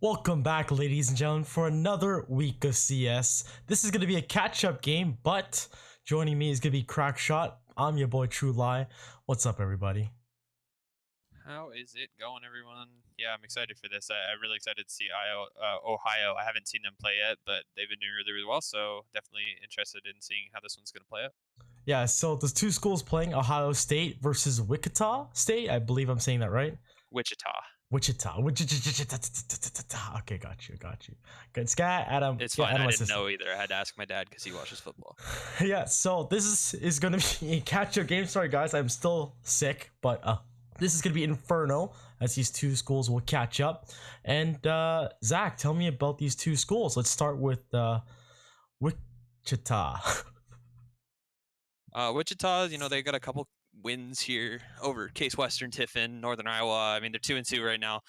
Welcome back, ladies and gentlemen, for another week of CS. This is going to be a catch-up game, but joining me is going to be Crackshot. I'm your boy True Lie. What's up, everybody? How is it going, everyone? Yeah, I'm excited for this. I'm really excited to see Ohio. I haven't seen them play yet, but they've been doing really well, so definitely interested in seeing how this one's going to play out. Yeah, so there's two schools playing, Ohio State versus Wichita State. I believe I'm saying that right. Wichita. Okay, got you. Good, Sky, Adam. It's fine. I didn't know either. I had to ask my dad because he watches football. Yeah, so this is gonna be a catch-up game. Sorry, guys, I'm still sick, but this is gonna be Inferno as these two schools will catch up. And Zach, tell me about these two schools. Let's start with Wichita. Wichita, they got a couple wins here over Case Western, Tiffin, Northern Iowa. I mean, they're 2-2 right now.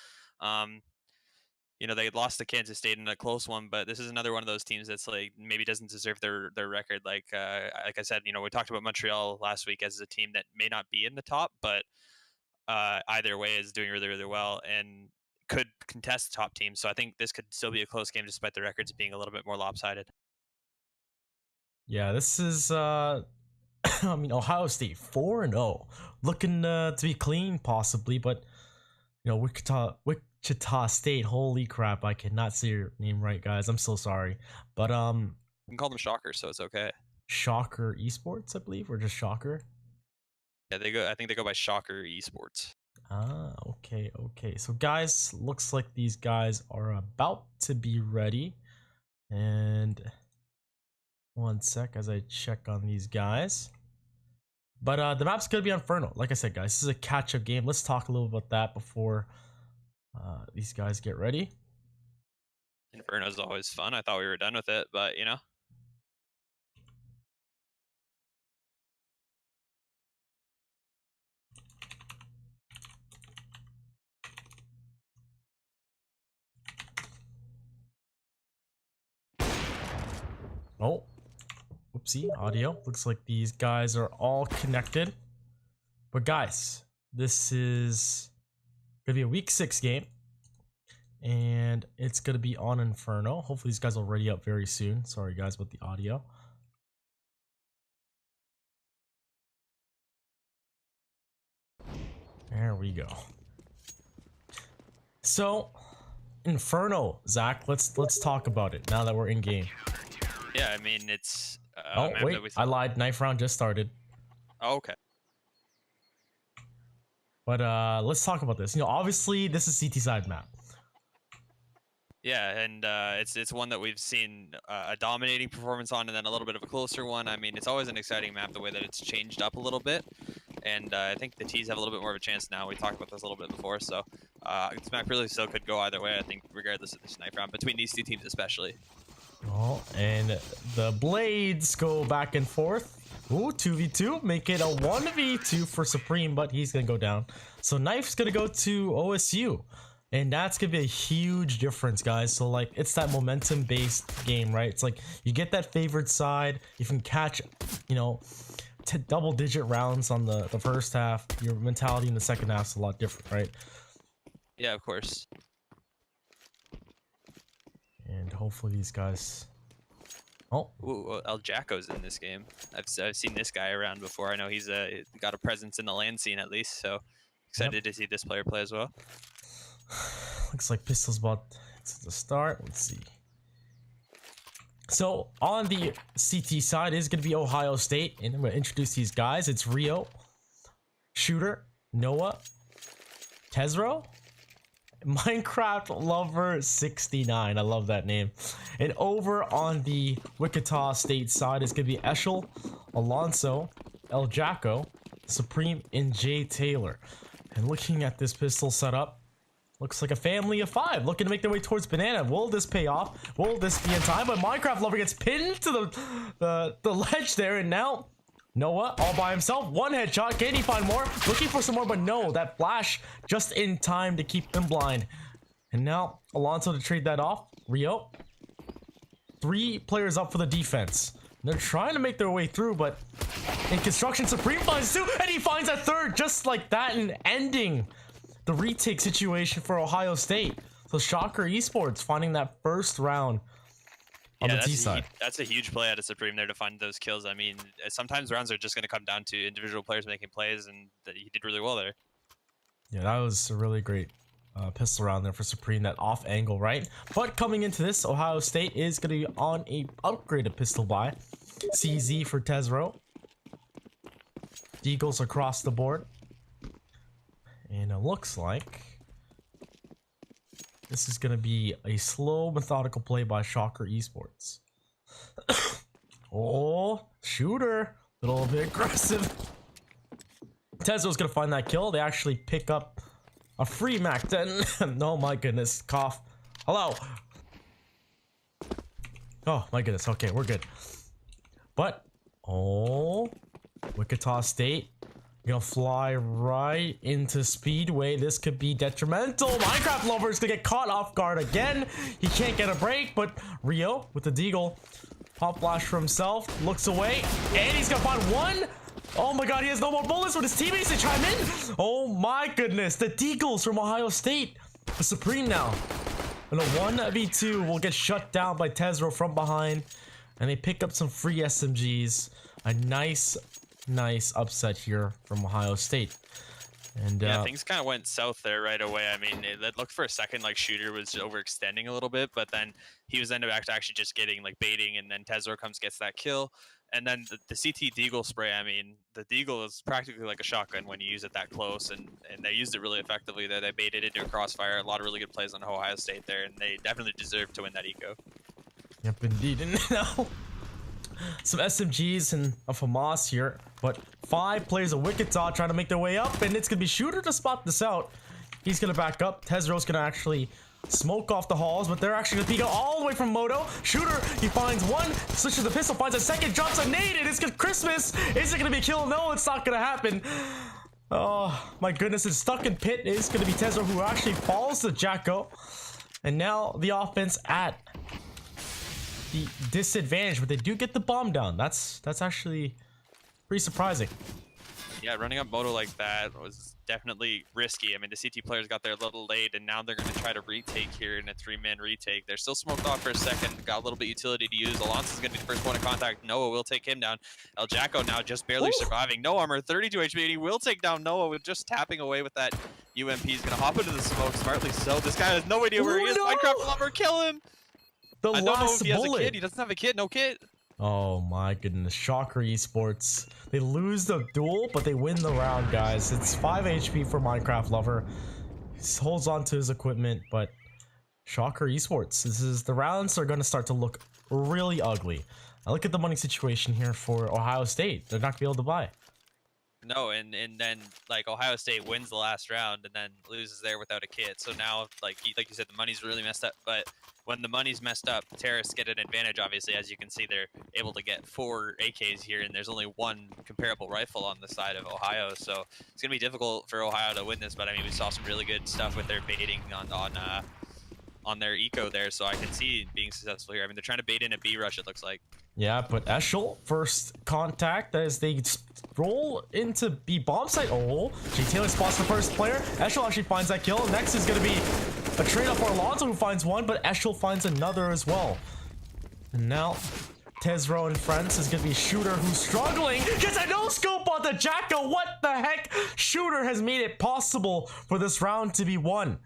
They lost to Kansas State in a close one, but this is another one of those teams that's like maybe doesn't deserve their record. Like I said, we talked about Montreal last week as a team that may not be in the top, but either way is doing really, really well and could contest the top team. So I think this could still be a close game despite the records being a little bit more lopsided. Yeah, this is I mean, Ohio State 4-0, looking to be clean possibly, but Wichita State, holy crap, I cannot say your name right, guys. I'm so sorry, but you can call them Shocker, so it's okay. Shocker Esports, I believe, or just Shocker. Yeah, I think they go by Shocker Esports. Okay. So guys, looks like these guys are about to be ready, and one sec as I check on these guys. But the map's gonna be Inferno. Like I said, guys, this is a catch-up game. Let's talk a little about that before these guys get ready. Inferno's always fun. I thought we were done with it, but Oh, whoopsie, audio. Looks like these guys are all connected. But guys, this is gonna be a week 6 game, and it's gonna be on Inferno. Hopefully these guys will ready up very soon. Sorry guys about the audio. There we go. So Inferno, Zach, let's talk about it now that we're in game. Yeah, I mean, it's oh wait, I lied. Knife round just started. Oh, okay. But let's talk about this. Obviously this is CT side map. Yeah, and it's one that we've seen a dominating performance on, and then a little bit of a closer one. I mean, it's always an exciting map the way that it's changed up a little bit, and I think the T's have a little bit more of a chance now. We talked about this a little bit before, so this map really still could go either way. I think regardless of this knife round between these two teams, especially. Oh, and the blades go back and forth. Ooh, 2v2, make it a 1v2 for Supreme, but he's gonna go down. So Knife's gonna go to OSU, and that's gonna be a huge difference, guys. So like, it's that momentum based game, right? It's like you get that favored side, you can catch double-digit rounds on the first half. Your mentality in the second half is a lot different, right? Yeah, of course. And hopefully these guys. Oh, ooh, El Jacko's in this game. I've seen this guy around before. I know he's got a presence in the LAN scene at least. So excited to see this player play as well. Looks like Pistol's about to start. Let's see. So on the CT side is going to be Ohio State, and I'm going to introduce these guys. It's Rio, Shooter, Noah, Tezro, Minecraft Lover 69. I love that name. And over on the Wichita State side is going to be Eshel, Alonso, El Jacko, Supreme, and Jay Taylor. And looking at this pistol setup, looks like a family of 5 looking to make their way towards Banana. Will this pay off? Will this be in time? But Minecraft Lover gets pinned to the ledge there, and now Noah all by himself. 1 headshot. Can he find more? Looking for some more, but no. That flash just in time to keep him blind. And now Alonso to trade that off. Rio. 3 players up for the defense. They're trying to make their way through, but in construction, Supreme finds 2, and he finds a 3rd just like that, and ending the retake situation for Ohio State. So Shocker Esports finding that first round on the T side. That's a huge play out of Supreme there to find those kills. I mean, sometimes rounds are just going to come down to individual players making plays, and he did really well there. Yeah, that was a really great pistol round there for Supreme, that off angle, right? But coming into this, Ohio State is going to be on a upgraded pistol buy. CZ for Tezro. Deagles across the board. And it looks like this is going to be a slow, methodical play by Shocker Esports. Oh, shooter. A little bit aggressive. Tezro's going to find that kill. They actually pick up a free Mac 10. Oh my goodness. Cough. Hello. Oh my goodness. Okay, we're good. But, oh, Wichita State gonna fly right into Speedway. This could be detrimental. Minecraft Lover is gonna get caught off guard again. He can't get a break, but Rio with the deagle. Pop flash for himself. Looks away. And he's gonna find one. Oh my god, he has no more bullets with his teammates to chime in. Oh my goodness. The deagles from Ohio State. The Supreme now. And a 1v2 will get shut down by Tezro from behind. And they pick up some free SMGs. A nice upset here from Ohio State. And yeah, things kind of went south there right away. I mean, it looked for a second like Shooter was overextending a little bit, but then he was ended up actually just getting like baiting, and then Tezro gets that kill. And then the CT Deagle spray, I mean, the Deagle is practically like a shotgun when you use it that close, and they used it really effectively there. They baited into a crossfire. A lot of really good plays on Ohio State there, and they definitely deserve to win that eco. Yep, indeed. And now some SMGs and a FAMAS here, but 5 players of Wichita trying to make their way up, and it's gonna be Shooter to spot this out. He's gonna back up. Tezro's gonna actually smoke off the halls, but they're actually gonna peek out all the way from Moto. Shooter, he finds one, switches the pistol, finds a second, drops a nade, and it's Christmas. Is it gonna be a kill? No, it's not gonna happen. Oh my goodness, it's stuck in pit. It's gonna be Tezro who actually falls to Jacko, and now the offense at the disadvantage, but they do get the bomb down. That's actually pretty surprising. Yeah, running up Moto like that was definitely risky. I mean, the CT players got there a little late, and now they're going to try to retake here in a 3-man retake. They're still smoked off for a second, got a little bit utility to use. Alonso's going to be the first point of contact. Noah will take him down. El Jacko now just barely surviving. No armor, 32 HP, and he will take down Noah with just tapping away with that UMP. He's going to hop into the smoke, smartly so. This guy has no idea where he is. No! Minecraft Lover, kill him! I don't know if he has a kit. He doesn't have a kit. No kit. Oh my goodness. Shocker Esports. They lose the duel, but they win the round, guys. It's 5 HP for Minecraft Lover. He holds on to his equipment, but Shocker Esports. The rounds are going to start to look really ugly. Now look at the money situation here for Ohio State. They're not going to be able to buy. No, and then like Ohio State wins the last round and then loses there without a kit. So now like you said, the money's really messed up. But when the money's messed up, terrorists get an advantage. Obviously, as you can see, they're able to get 4 AKs here, and there's only 1 comparable rifle on the side of Ohio. So it's gonna be difficult for Ohio to win this. But I mean, we saw some really good stuff with their baiting on their eco there, so I can see being successful here. I mean, they're trying to bait in a B rush, it looks like. Yeah, but Eschel, first contact as they roll into B bomb site. Oh, Jay Taylor spots the first player. Eschel actually finds that kill. Next is going to be a trade up for Alonso, who finds one, but Eschel finds another as well. And now Tezro and friends is going to be Shooter, who's struggling. Gets a no-scope on the Jacko. What the heck? Shooter has made it possible for this round to be won.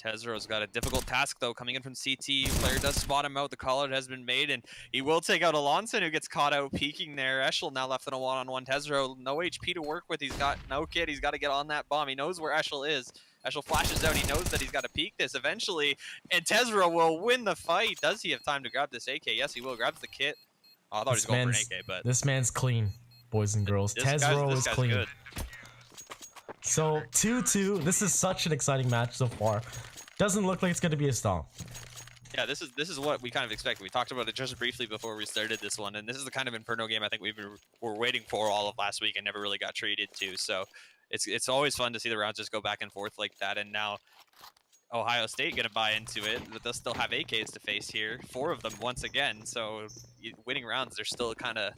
Tezro's got a difficult task, though, coming in from CT. Player does spot him out. The call-out has been made, and he will take out Alonso, who gets caught out peeking there. Eschel now left in a one-on-one. Tezro, no HP to work with. He's got no kit. He's got to get on that bomb. He knows where Eschel is. Eschel flashes out. He knows that he's got to peek this eventually, and Tezro will win the fight. Does he have time to grab this AK? Yes, he will. Grabs the kit. Oh, I thought he was going for an AK, but... This man's clean, boys and girls. Tezro is clean. Good. So, 2-2. This is such an exciting match so far. Doesn't look like it's going to be a stomp. Yeah, this is what we kind of expected. We talked about it just briefly before we started this one, and this is the kind of Inferno game I think we're waiting for all of last week and never really got treated to. So it's always fun to see the rounds just go back and forth like that. And now Ohio State going to buy into it, but they'll still have AKs to face here, 4 of them once again. So winning rounds, they're still kind of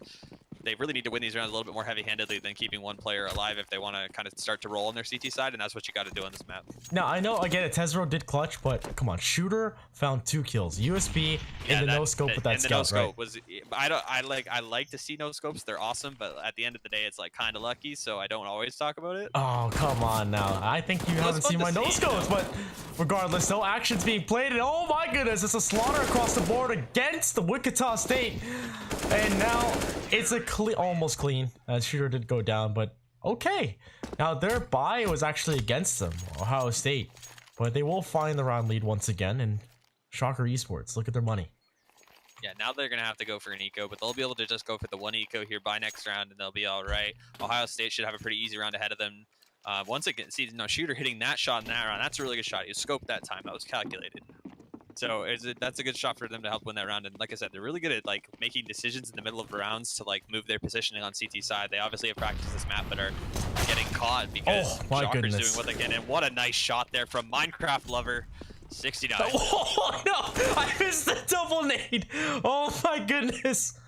they really need to win these rounds a little bit more heavy-handedly than keeping one player alive if they want to kind of start to roll on their CT side, and that's what you got to do on this map. Now, I know, again, Tezro did clutch, but come on, Shooter found 2 kills. USB in the no-scope with that scout, right? Was, I like to see no-scopes. They're awesome, but at the end of the day, it's like kind of lucky, so I don't always talk about it. Oh, come on now. I think you haven't seen my no-scopes, but regardless, no action's being played, and oh my goodness, it's a slaughter across the board against the Wichita State. And now it's a almost clean. Shooter did go down, but okay. Now their buy was actually against them, Ohio State, but they will find the round lead once again. And Shocker Esports, look at their money. Yeah, now they're gonna have to go for an eco, but they'll be able to just go for the 1 eco here by next round, and they'll be all right. Ohio State should have a pretty easy round ahead of them. Once again, see, no, Shooter hitting that shot in that round. That's a really good shot. He scoped that time. That was calculated. So that's a good shot for them to help win that round. And like I said, they're really good at like making decisions in the middle of rounds to like move their positioning on CT side. They obviously have practiced this map, but are getting caught because Shocker's doing what they can. And what a nice shot there from Minecraft Lover. 69. Oh no! I missed the double nade. Oh my goodness.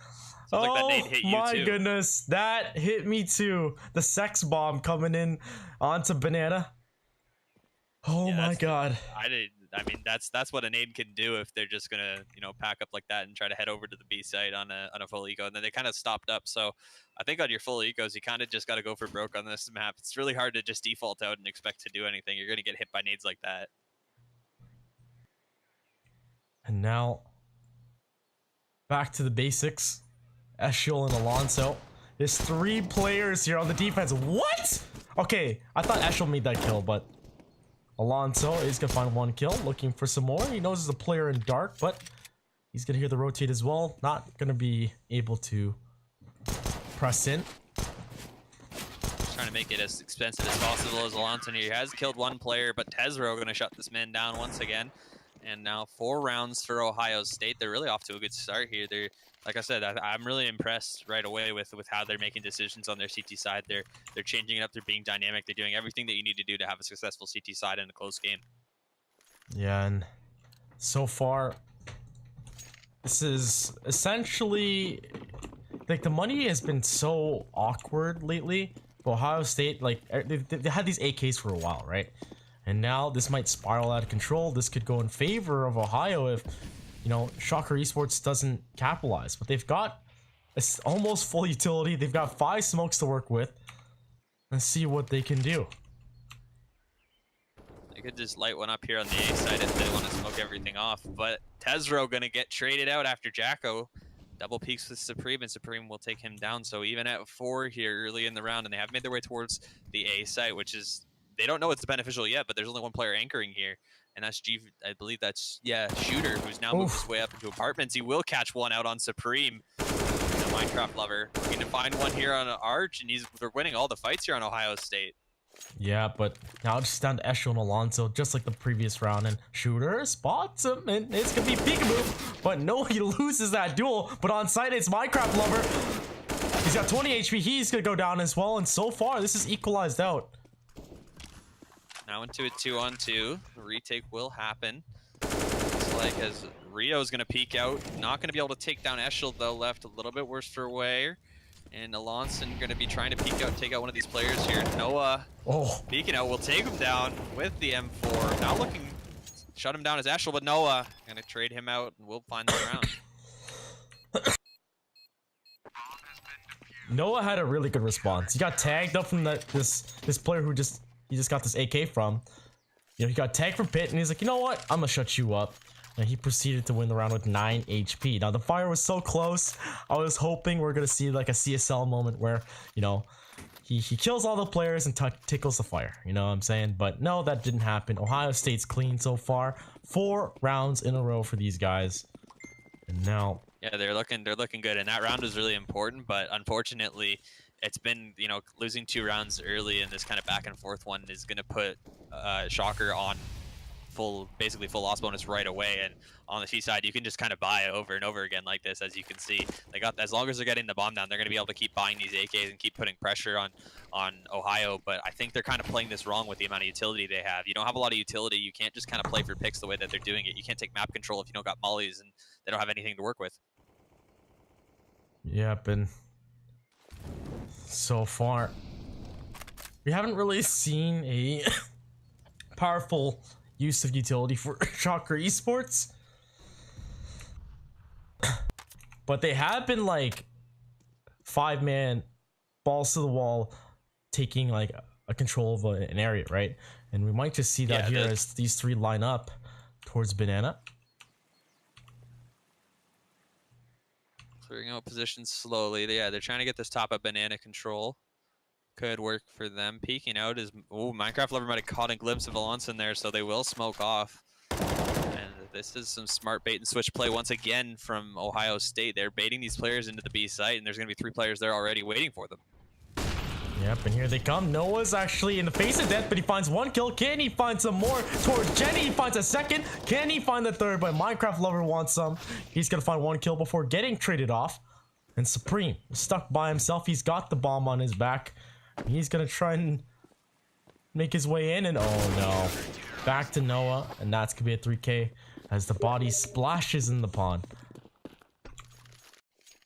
Like that nade hit you my too. Goodness, that hit me too. The sex bomb coming in onto Banana. Oh my god. I mean, that's what a nade can do if they're just gonna, you know, pack up like that and try to head over to the B site on a full eco, and then they kind of stopped up. So I think on your full ecos, you kind of just got to go for broke on this map. It's really hard to just default out and expect to do anything. You're gonna get hit by nades like that. And now back to the basics. Eshiel and Alonso. There's 3 players here on the defense. What? Okay, I thought Eshiel made that kill, but Alonso is gonna find 1 kill, looking for some more. He knows there's a player in dark, but he's gonna hear the rotate as well. Not gonna be able to press in. Trying to make it as expensive as possible as Alonso here. He has killed 1 player, but Tezro gonna shut this man down once again. And now 4 rounds for Ohio State. They're really off to a good start here. They're, like I said, I'm really impressed right away with how they're making decisions on their CT side. They're changing it up. They're being dynamic. They're doing everything that you need to do to have a successful CT side in a close game. Yeah, and so far, this is essentially like the money has been so awkward lately. But Ohio State, like they had these AKs for a while, right? And now this might spiral out of control. This could go in favor of Ohio if, you know, Shocker Esports doesn't capitalize. But they've got almost full utility. They've got 5 smokes to work with. Let's see what they can do. They could just light one up here on the A side if they want to smoke everything off. But Tezro gonna get traded out after Jacko. Double peaks with Supreme, and Supreme will take him down. So even at 4 here early in the round, and they have made their way towards the A site, which is, they don't know it's beneficial yet, but there's only 1 player anchoring here. And that's I believe that's, yeah, Shooter, who's now moved his way up into apartments. He will catch 1 out on Supreme, the Minecraft Lover. Looking to find 1 here on Arch, and they're winning all the fights here on Ohio State. Yeah, but now it's just down to Eshiel and Alonso, just like the previous round. And Shooter spots him, and it's gonna be peekaboo. But no, he loses that duel. But on site, it's Minecraft Lover. He's got 20 HP. He's gonna go down as well. And so far, this is equalized out. Now into a 2-on-2. The retake will happen. Looks like as Rio's going to peek out. Not going to be able to take down Eshiel, though. Left a little bit worse for wear. And Alonso going to be trying to peek out, take out one of these players here. Noah peeking out will take him down with the M4. Now looking, shut him down as Eshiel, but Noah going to trade him out, and we'll find the round. Noah had a really good response. He got tagged up from this player who he just got this AK from. You know, he got tagged from pit, and he's like, you know what? I'm gonna shut you up. And he proceeded to win the round with 9 HP. Now, the fire was so close. I was hoping we're gonna see like a CSL moment where, you know, he kills all the players and tickles the fire. You know what I'm saying? But no, that didn't happen. Ohio State's clean so far. 4 rounds in a row for these guys. And now... Yeah, they're looking good, and that round was really important, but unfortunately, it's been, you know, losing 2 rounds early, and this kind of back and forth one is going to put Shocker on basically full loss bonus right away. And on the C side, you can just kind of buy over and over again like this. As you can see, they got, as long as they're getting the bomb down, they're going to be able to keep buying these AKs and keep putting pressure on Ohio. But I think they're kind of playing this wrong with the amount of utility they have. You don't have a lot of utility. You can't just kind of play for picks the way that they're doing it. You can't take map control if you don't got mollies and they don't have anything to work with. Yep, and so far. We haven't really seen a powerful use of utility for Shocker Esports. But they have been like 5-man balls to the wall, taking like a control of an area, right? And we might just see that here as these three line up towards Banana. Clearing out positions slowly. Yeah, they're trying to get this top of Banana control. Could work for them. Peeking out is... Oh, Minecraft Lover might have caught a glimpse of Alonso in there, so they will smoke off. And this is some smart bait and switch play once again from Ohio State. They're baiting these players into the B site, and there's going to be 3 players there already waiting for them. Yep, and here they come. Noah's actually in the face of death, but he finds 1 kill. Can he find some more towards Jenny? He finds a second. Can he find the third? But Minecraft Lover wants some. He's going to find 1 kill before getting traded off. And Supreme, stuck by himself. He's got the bomb on his back. He's going to try and make his way in. And oh no. Back to Noah. And that's going to be a 3K as the body splashes in the pond.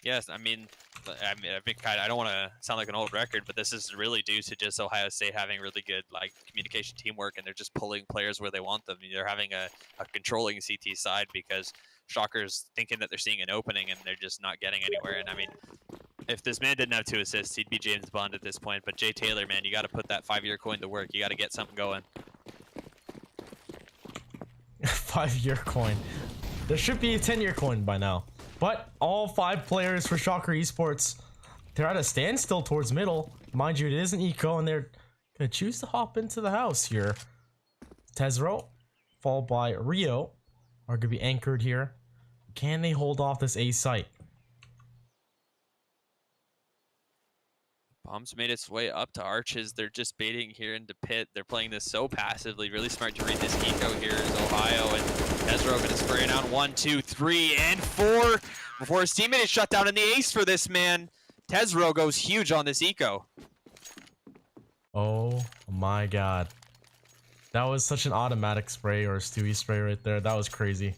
Yes, I mean, I don't want to sound like an old record, but this is really due to just Ohio State having really good like communication teamwork, and they're just pulling players where they want them. They're having a controlling CT side because Shocker's thinking that they're seeing an opening and they're just not getting anywhere. And I mean, if this man didn't have 2 assists, he'd be James Bond at this point. But Jay Taylor, man, you got to put that 5-year coin to work. You got to get something going. 5-year coin. There should be a 10-year coin by now. But all 5 players for Shocker Esports, they're at a standstill towards middle. Mind you, it is an eco, and they're gonna choose to hop into the house here. Tezro, followed by Rio, are gonna be anchored here. Can they hold off this A site? Bomb's made its way up to Arches. They're just baiting here into Pit. They're playing this so passively. Really smart to read this eco here is Ohio. And Tezro gonna spray it on 1, 2, 3, and 4 before his teammate is shut down. And the ace for this man. Tezro goes huge on this eco. Oh my god. That was such an automatic spray or a Stewie spray right there. That was crazy.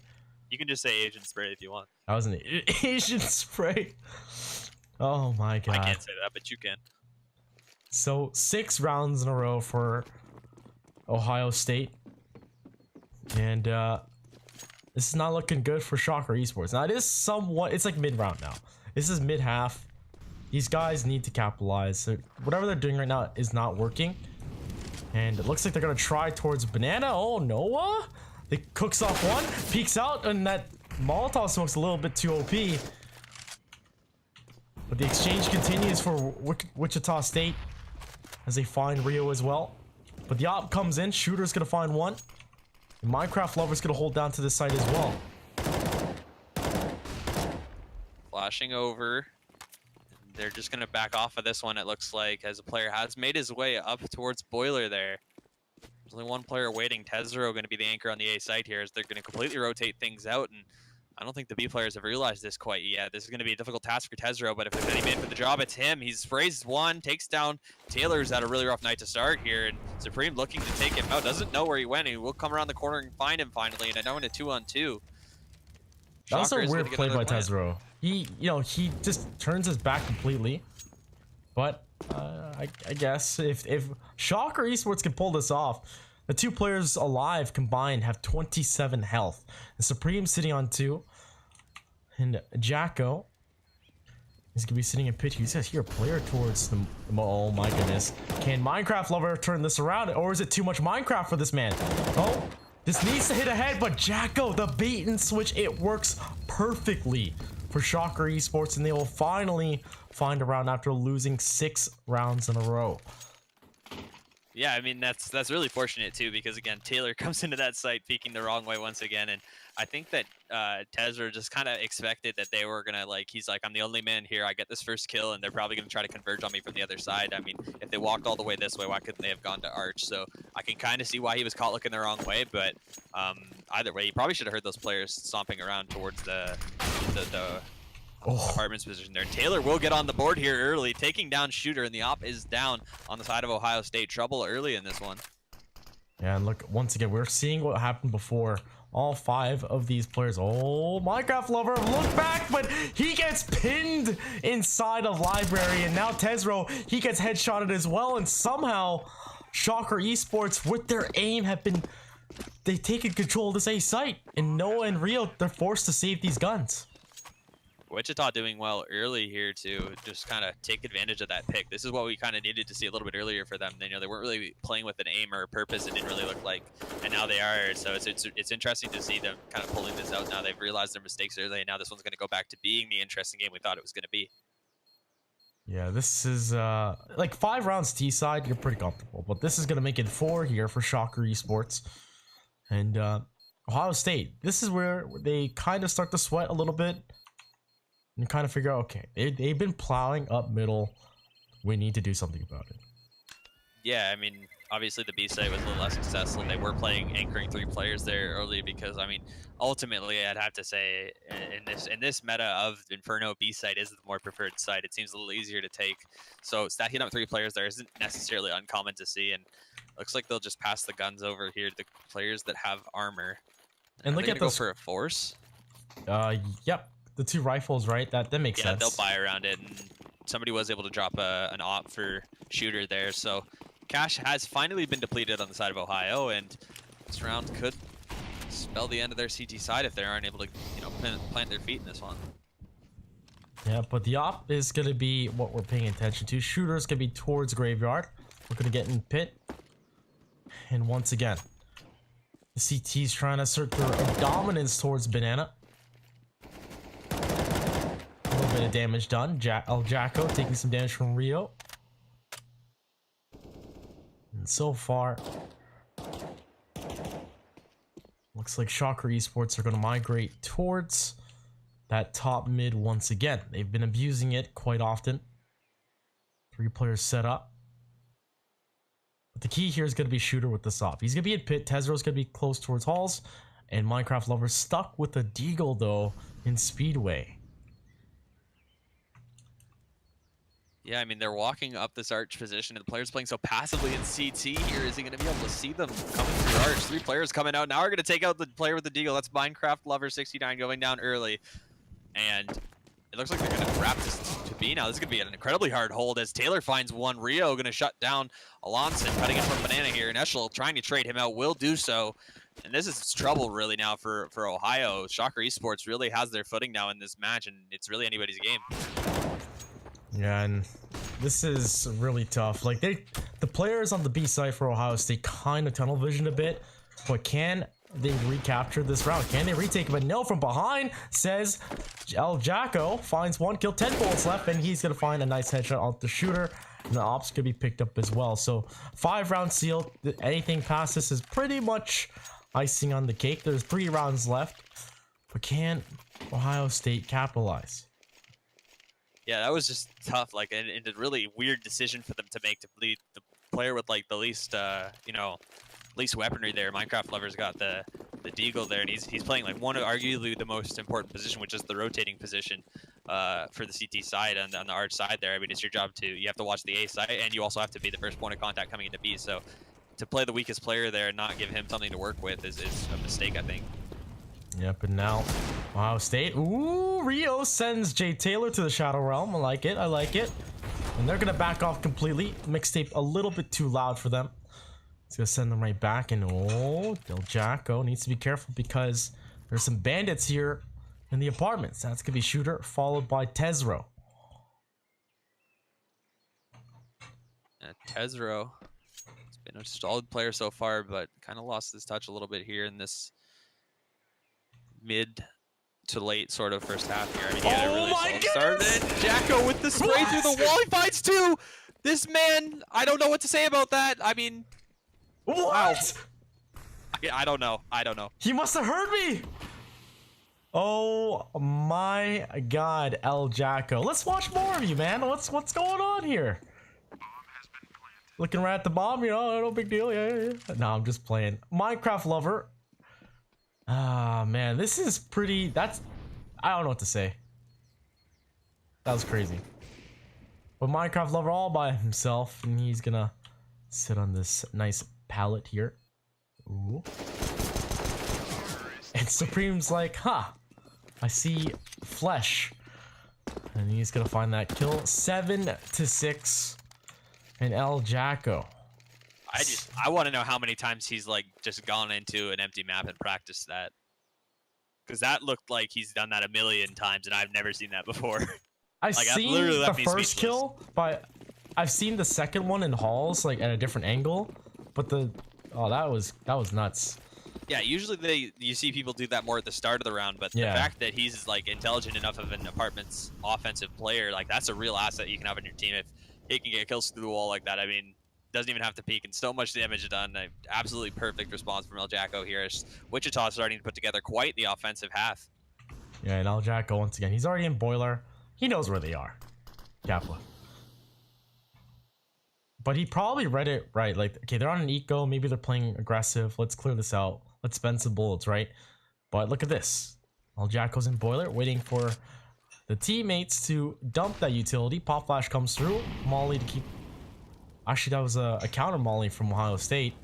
You can just say Asian spray if you want. That was an Asian spray. Oh my god. I can't say that, but you can. So 6 rounds in a row for Ohio State. And this is not looking good for Shocker Esports. Now it is somewhat, it's like mid-round now. This is mid-half. These guys need to capitalize. So whatever they're doing right now is not working. And it looks like they're gonna try towards Banana. Oh, Noah! They cooks off 1, peeks out, and that Molotov smoke's a little bit too OP. But the exchange continues for Wichita State as they find Rio as well. But the op comes in. Shooter's gonna find 1. And Minecraft Lover's gonna hold down to this side as well. Flashing over. They're just gonna back off of this one, it looks like, as a player has made his way up towards Boiler there. There's only 1 player waiting. Tezro gonna be the anchor on the A side here as they're gonna completely rotate things out, and I don't think the B players have realized this quite yet. This is going to be a difficult task for Tezro, but if there's any man for the job, it's him. He's sprays 1, takes down Taylor's had a really rough night to start here, and Supreme looking to take him out. Doesn't know where he went. He will come around the corner and find him finally, and I know in a 2-on-2. That was a weird play by Tezro. He just turns his back completely. But I guess if Shocker Esports can pull this off, the 2 players alive combined have 27 health. And Supreme sitting on 2. And Jacko is going to be sitting in pit. He says here, player towards the... Oh my goodness. Can Minecraft Lover turn this around? Or is it too much Minecraft for this man? Oh, this needs to hit ahead. But Jacko, the bait and switch, it works perfectly for Shocker Esports. And they will finally find a round after losing 6 rounds in a row. Yeah, I mean, that's really fortunate too, because again, Taylor comes into that site peeking the wrong way once again, and I think that Tezro just kind of expected that they were gonna, like, he's like, I'm the only man here, I get this first kill, and they're probably gonna try to converge on me from the other side. I mean, if they walked all the way this way, why couldn't they have gone to Arch? So I can kind of see why he was caught looking the wrong way, but either way, he probably should have heard those players stomping around towards the apartment's position there. Taylor will get on the board here early, taking down Shooter, and the op is down on the side of Ohio State. Trouble early in this one. Yeah, and look, once again, we're seeing what happened before all 5 of these players. Oh, Minecraft Lover, look back, but he gets pinned inside of library, and now Tezro, he gets headshotted as well, and somehow Shocker Esports with their aim they've taken control of this A site, and Noah and Rio, they're forced to save these guns. Wichita doing well early here to just kind of take advantage of that pick. This is what we kind of needed to see a little bit earlier for them. You know, they weren't really playing with an aim or a purpose. It didn't really look like, and now they are. So it's interesting to see them kind of pulling this out now. They've realized their mistakes early, and now this one's going to go back to being the interesting game we thought it was going to be. Yeah, this is like 5 rounds T side, you're pretty comfortable, but this is going to make it 4 here for Shocker Esports. And Ohio State, this is where they kind of start to sweat a little bit and kind of figure out, okay, they've been plowing up middle. We need to do something about it. Yeah, I mean, obviously the B site was a little less successful. They were playing anchoring 3 players there early because, I mean, ultimately I'd have to say in this meta of Inferno, B site is the more preferred site. It seems a little easier to take. So stacking up 3 players there isn't necessarily uncommon to see, and looks like they'll just pass the guns over here to the players that have armor. And look at go for a force. Yep. The 2 rifles, right? That makes sense. Yeah, they'll buy around it, and somebody was able to drop an op for shooter there. So cash has finally been depleted on the side of Ohio, and this round could spell the end of their CT side if they aren't able to, you know, plant their feet in this one. Yeah, but the op is going to be what we're paying attention to. Shooter's going to be towards graveyard. We're going to get in pit. And once again, the CT's trying to assert their dominance towards banana. A little bit of damage done. El Jacko taking some damage from Rio. And so far, looks like Shocker Esports are going to migrate towards that top mid once again. They've been abusing it quite often. 3 players set up. But the key here is going to be Shooter with the op. He's going to be in pit. Tezro's going to be close towards halls. And Minecraft Lover stuck with a deagle, though, in Speedway. Yeah, I mean, they're walking up this arch position, and the player's playing so passively in CT here. Is he going to be able to see them coming through arch? 3 players coming out. Now we're going to take out the player with the deagle. That's Minecraft Lover 69 going down early. And it looks like they're going to wrap this to B now. This is going to be an incredibly hard hold as Taylor finds one. Rio going to shut down Alonson, cutting it from Banana here. And Eshel trying to trade him out will do so. And this is trouble really now for Ohio. Shocker Esports really has their footing now in this match, and it's really anybody's game. Yeah, and this is really tough. Like, the players on the B side for Ohio State kind of tunnel vision a bit, but can they recapture this round? Can they retake it? But no, from behind, says El Jacko, finds 1 kill, 10 bullets left, and he's gonna find a nice headshot off the shooter, and the ops could be picked up as well. So 5 rounds sealed. Anything past this is pretty much icing on the cake. There's 3 rounds left, but can Ohio State capitalize? Yeah, that was just tough. Like, and a really weird decision for them to make to lead the player with like the least, least weaponry there. Minecraft Lover's got the deagle there, and he's playing like one of arguably the most important position, which is the rotating position for the CT side and on the arch side there. I mean, it's your job you have to watch the A side, and you also have to be the first point of contact coming into B. So to play the weakest player there and not give him something to work with is a mistake, I think. Yep, and now Ohio State. Ooh, Rio sends Jay Taylor to the Shadow Realm. I like it. I like it. And they're going to back off completely. Mixtape a little bit too loud for them. It's going to send them right back. And oh, Del Jacko needs to be careful because there's some bandits here in the apartments. That's going to be Shooter followed by Tezro. Tezro has been a solid player so far, but kind of lost his touch a little bit here in this mid to late sort of first half here. I mean, he had a really solid start. And Jacko with the spray through the wall. He finds 2. This man, I don't know what to say about that. I mean, what? Wow. I don't know. He must have heard me. Oh my God, El Jacko. Let's watch more of you, man. What's going on here? Looking right at the bomb, you know, no big deal. Yeah. No, I'm just playing. Minecraft Lover. Ah, man, this is pretty. I don't know what to say. That was crazy. But Minecraft Lover all by himself, and he's gonna sit on this nice pallet here. Ooh. And Supreme's like, huh, I see flesh. And he's gonna find that kill. 7-6. And El Jacko. I want to know how many times he's like just gone into an empty map and practiced that. Because that looked like he's done that a million times, and I've never seen that before. I've Like, seen literally the left me first speechless. kill, but I've seen the second one in halls, like at a different angle. But that was nuts. Yeah, usually you see people do that more at the start of the round, but Yeah. the fact that he's like intelligent enough of an apartment's offensive player, like that's a real asset you can have on your team if he can get kills through the wall like that. I mean, doesn't even have to peek, and so much damage done. Absolutely perfect response from El Jacko here. Wichita starting to put together quite the offensive half. Yeah, and El Jacko once again. He's already in boiler. He knows where they are. Kaplan. But he probably read it right. Like, okay, they're on an eco. Maybe they're playing aggressive. Let's clear this out. Let's spend some bullets, right? But look at this. El Jacko's in boiler, waiting for the teammates to dump that utility. Pop flash comes through. Molly to keep. Actually, that was a counter Molly from Ohio State.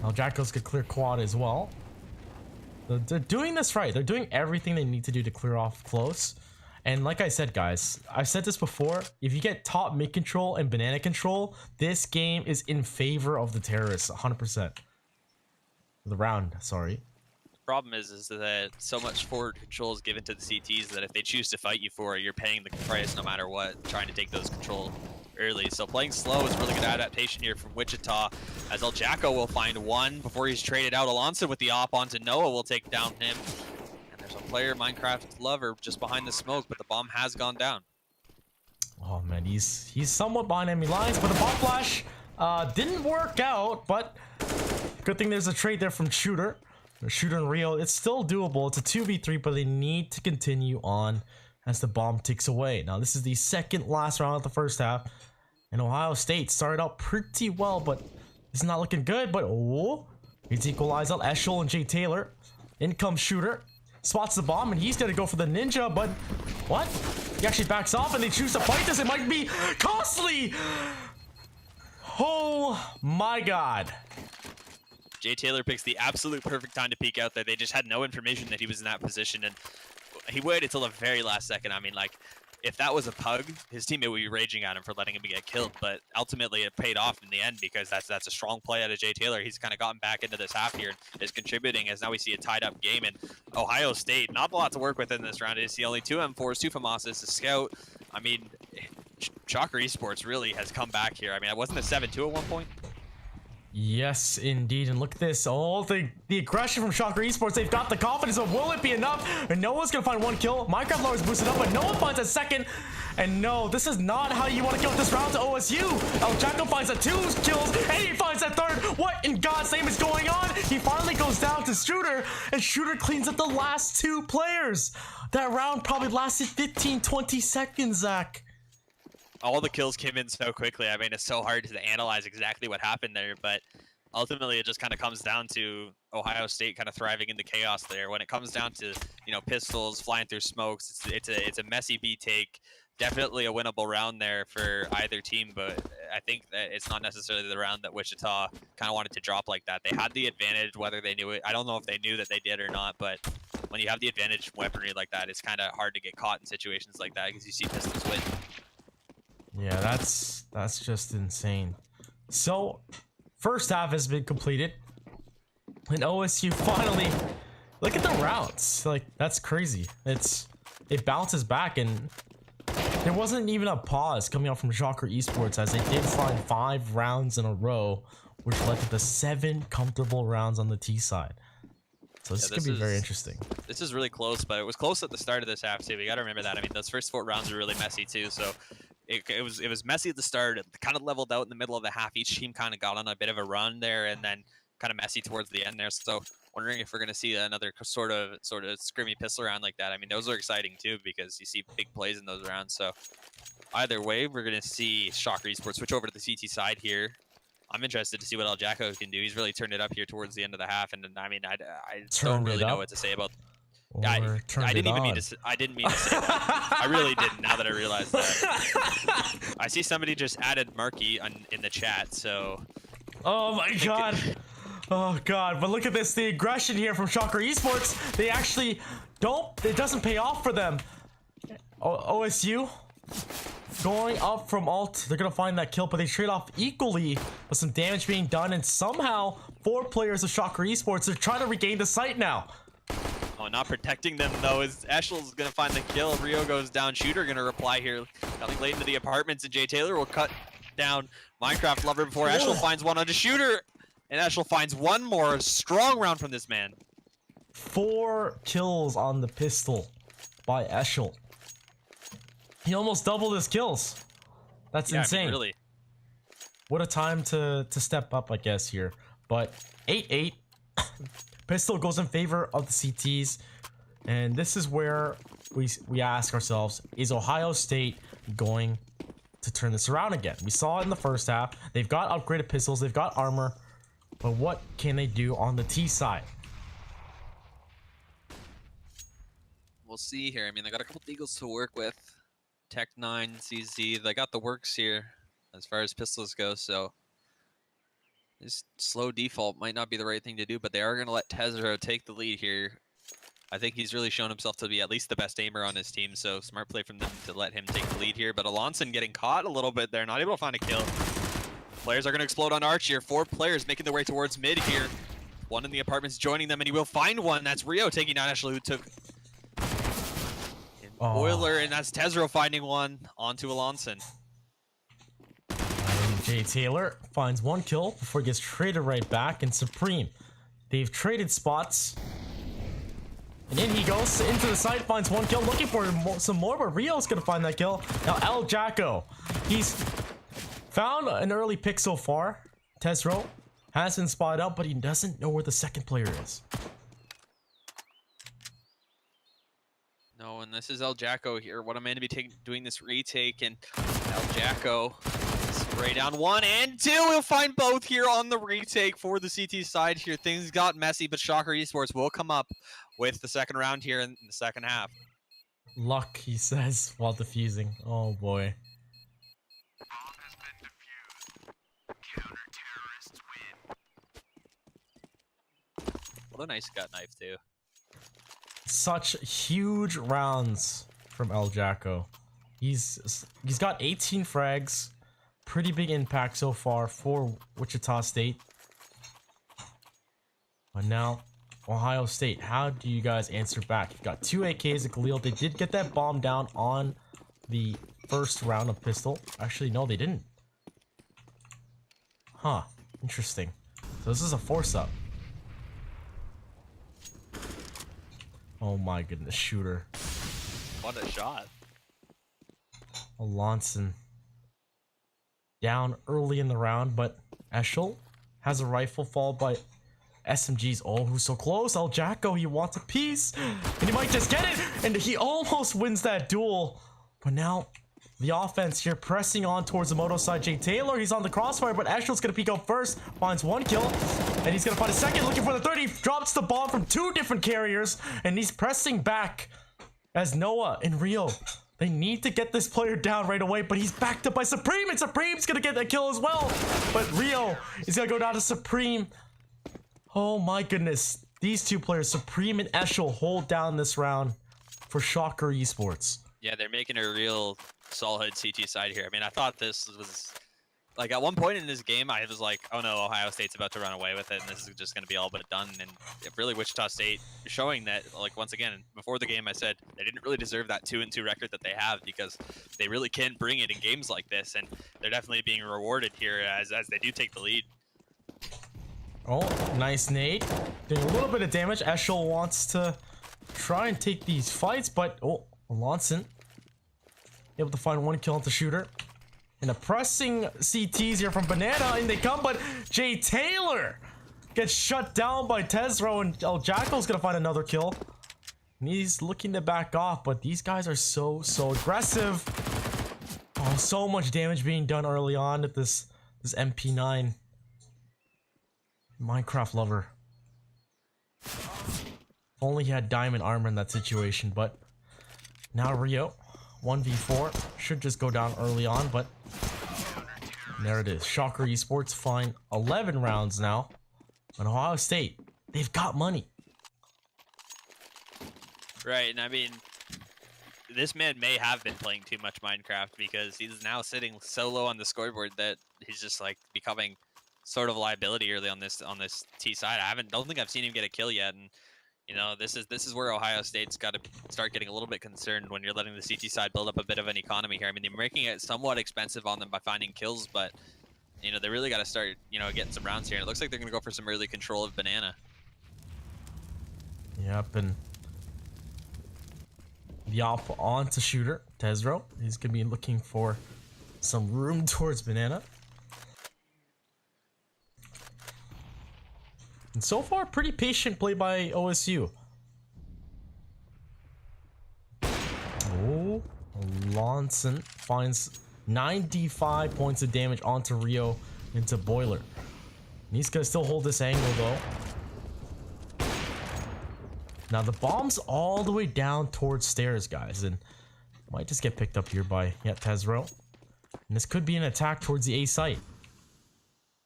El Jacko's could clear quad as well. They're doing this right. They're doing everything they need to do to clear off close. And like I said, guys, I've said this before. If you get top mid control and banana control, this game is in favor of the terrorists, 100%. The round, sorry. Problem is that so much forward control is given to the CTs that if they choose to fight you for it, you're paying the price no matter what, trying to take those control early. So playing slow is really good adaptation here from Wichita, as El Jacko will find one before he's traded out. Alonso with the op onto Noah will take down him. And there's a player, Minecraft lover, just behind the smoke, but the bomb has gone down. Oh man, he's somewhat behind enemy lines, but the bomb flash didn't work out, but good thing there's a trade there from Shooter. Shooter and Rio, it's still doable. It's a 2v3, but they need to continue on as the bomb ticks away. Now, this is the second last round of the first half, and Ohio State started out pretty well, but it's not looking good. But oh, it's equalized out. Eschel and Jay Taylor. In comes Shooter, spots the bomb, and he's gonna go for the ninja, but what? He actually backs off, and they choose to fight this. It might be costly. Oh my god. Jay Taylor picks the absolute perfect time to peek out there. They just had no information that he was in that position, and he waited until the very last second. I mean, like, if that was a pug, his teammate would be raging at him for letting him get killed, but ultimately it paid off in the end because that's a strong play out of Jay Taylor. He's kind of gotten back into this half here and is contributing, as now we see a tied-up game. And Ohio State, not a lot to work with in this round. It's the only 2 M4s, 2 FAMASas, a scout. I mean, Shocker Esports really has come back here. I mean, it wasn't a 7-2 at one point. Yes, indeed. And look at this. Oh, the aggression from Shocker Esports. They've got the confidence, but will it be enough? And Noah's going to find one kill. Minecraft Lower is boosted up, but Noah finds a second. And no, this is not how you want to kill this round to OSU. El Jacko finds a 2 kills, and he finds a 3rd. What in God's name is going on? He finally goes down to Shooter, and Shooter cleans up the last 2 players. That round probably lasted 15, 20 seconds, Zach. All the kills came in so quickly. I mean, it's so hard to analyze exactly what happened there, but ultimately it just kind of comes down to Ohio State kind of thriving in the chaos there. When it comes down to, you know, pistols flying through smokes, it's a messy B take. Definitely a winnable round there for either team, but I think that it's not necessarily the round that Wichita kind of wanted to drop like that. They had the advantage, whether they knew it. I don't know if they knew that they did or not, but when you have the advantage weaponry like that, it's kind of hard to get caught in situations like that because you see pistols win. Yeah, that's just insane. So, first half has been completed, and OSU finally, look at the rounds. Like, that's crazy. It bounces back, and there wasn't even a pause coming out from Shocker Esports, as they did find 5 rounds in a row, which led to the 7 comfortable rounds on the T side. So this could be very interesting. This is really close, but it was close at the start of this half too. We got to remember that. I mean, those first 4 rounds were really messy too. So it was messy at the start. It kind of leveled out in the middle of the half. Each team kind of got on a bit of a run there, and then kind of messy towards the end there. So wondering if we're going to see another sort of scrimmy pistol round like that. I mean, those are exciting too because you see big plays in those rounds. So either way, we're going to see Shocker Esports switch over to the CT side here. I'm interested to see what El Jacko can do. He's really turned it up here towards the end of the half, and I mean, I don't really know what to say about. I didn't mean to say that. I really didn't. Now that I realize that, I see somebody just added Marky in the chat. So, oh my god, Oh god, but look at this, the aggression here from Shocker Esports. They actually it doesn't pay off for them. OSU going up from alt. They're gonna find that kill, but they trade off equally with some damage being done, and somehow 4 players of Shocker Esports are trying to regain the site now. Oh, not protecting them though, is Eshel's gonna find the kill. Rio goes down, Shooter gonna reply here. Coming late into the apartments, and Jay Taylor will cut down Minecraft Lover before Eshel finds one on the Shooter. And Eshel finds one more. Strong round from this man. 4 kills on the pistol by Eshel. He almost doubled his kills. That's insane. I mean, really. What a time to step up, I guess, here. But 8-8. Pistol goes in favor of the CTs. And this is where we ask ourselves, is Ohio State going to turn this around again? We saw it in the first half. They've got upgraded pistols. They've got armor. But what can they do on the T side? We'll see here. I mean, they got a couple Deagles to work with. Tech 9, CZ, they got the works here as far as pistols go, so this slow default might not be the right thing to do, but they are going to let Tezro take the lead here. I think he's really shown himself to be at least the best aimer on his team, so smart play from them to let him take the lead here. But Alonson getting caught a little bit there, not able to find a kill. Players are going to explode on Arch here. 4 players making their way towards mid here. One in the apartments joining them, and he will find one. That's Rio taking down Eshel, who took Boiler, and that's Tezro finding one onto Alonson. Jay Taylor finds 1 kill before he gets traded right back, and Supreme. They've traded spots. And in he goes into the site, finds 1 kill, looking for some more, but Rio's gonna find that kill. Now El Jacko, he's found an early pick so far. Tezro has been spotted out, but he doesn't know where the second player is. No, and this is El Jacko here. What a man to be doing this retake, and El Jacko spray down 1 and 2. He'll find both here on the retake for the CT side here. Things got messy, but Shocker Esports will come up with the second round here in the second half. Luck, he says, while defusing. Oh boy. What a nice gut knife too. Such huge rounds from El Jacko. He's got 18 frags. Pretty big impact so far for Wichita State. But now, Ohio State, how do you guys answer back? You've got 2 AKs at Khalil. They did get that bomb down on the first round of pistol. Actually, no, they didn't. Huh. Interesting. So this is a force up. Oh my goodness, Shooter. What a shot. Alonson down early in the round, but Eshel has a rifle followed by SMGs. Oh, who's so close? El Jacko, he wants a piece, and he might just get it, and he almost wins that duel. But now the offense here pressing on towards the moto side. Jay Taylor, he's on the crossfire, but Eshel's gonna peek out first, finds 1 kill, and he's gonna find a second, looking for the third. He drops the bomb from 2 different carriers, and he's pressing back as Noah and Rio. They need to get this player down right away, but he's backed up by Supreme, and Supreme's gonna get that kill as well. But Rio is gonna go down to Supreme. Oh my goodness. These 2 players, Supreme and Eshel, hold down this round for Shocker Esports. Yeah, they're making a real solid CT side here. I mean, I thought this was like at one point in this game, I was like, oh no, Ohio State's about to run away with it, and this is just going to be all but done. And really, Wichita State showing that, like, once again, before the game, I said they didn't really deserve that 2-2 record that they have, because they really can bring it in games like this, and they're definitely being rewarded here as they do take the lead. Oh, nice nade. Doing a little bit of damage. Eshel wants to try and take these fights, but oh, Alonson able to find 1 kill into Shooter. And a pressing CTs here from Banana, and they come, but Jay Taylor gets shut down by Tezro, and El Jacko's gonna find another kill. And he's looking to back off, but these guys are so aggressive. Oh, so much damage being done early on with this MP9. Minecraft Lover. If only he had diamond armor in that situation, but now Rio 1v4 should just go down early on, but there it is. Shocker Esports find 11 rounds now But Ohio State, they've got money. Right, and I mean, this man may have been playing too much Minecraft because he's now sitting so low on the scoreboard that he's just like becoming sort of a liability early on this T side. Don't think I've seen him get a kill yet, and you know, this is where Ohio State's got to start getting a little bit concerned when you're letting the CT side build up a bit of an economy here. I mean, they're making it somewhat expensive on them by finding kills, but you know, they really got to start, you know, getting some rounds here. And it looks like they're going to go for some early control of Banana. Yep, and the op on to shooter Tezro. He's gonna be looking for some room towards Banana. And so far, pretty patient play by OSU. Oh, Lonson finds 95 points of damage onto Rio into Boiler. And he's gonna still hold this angle though. Now the bomb's all the way down towards stairs, guys, and might just get picked up here by Tezro. And this could be an attack towards the A site.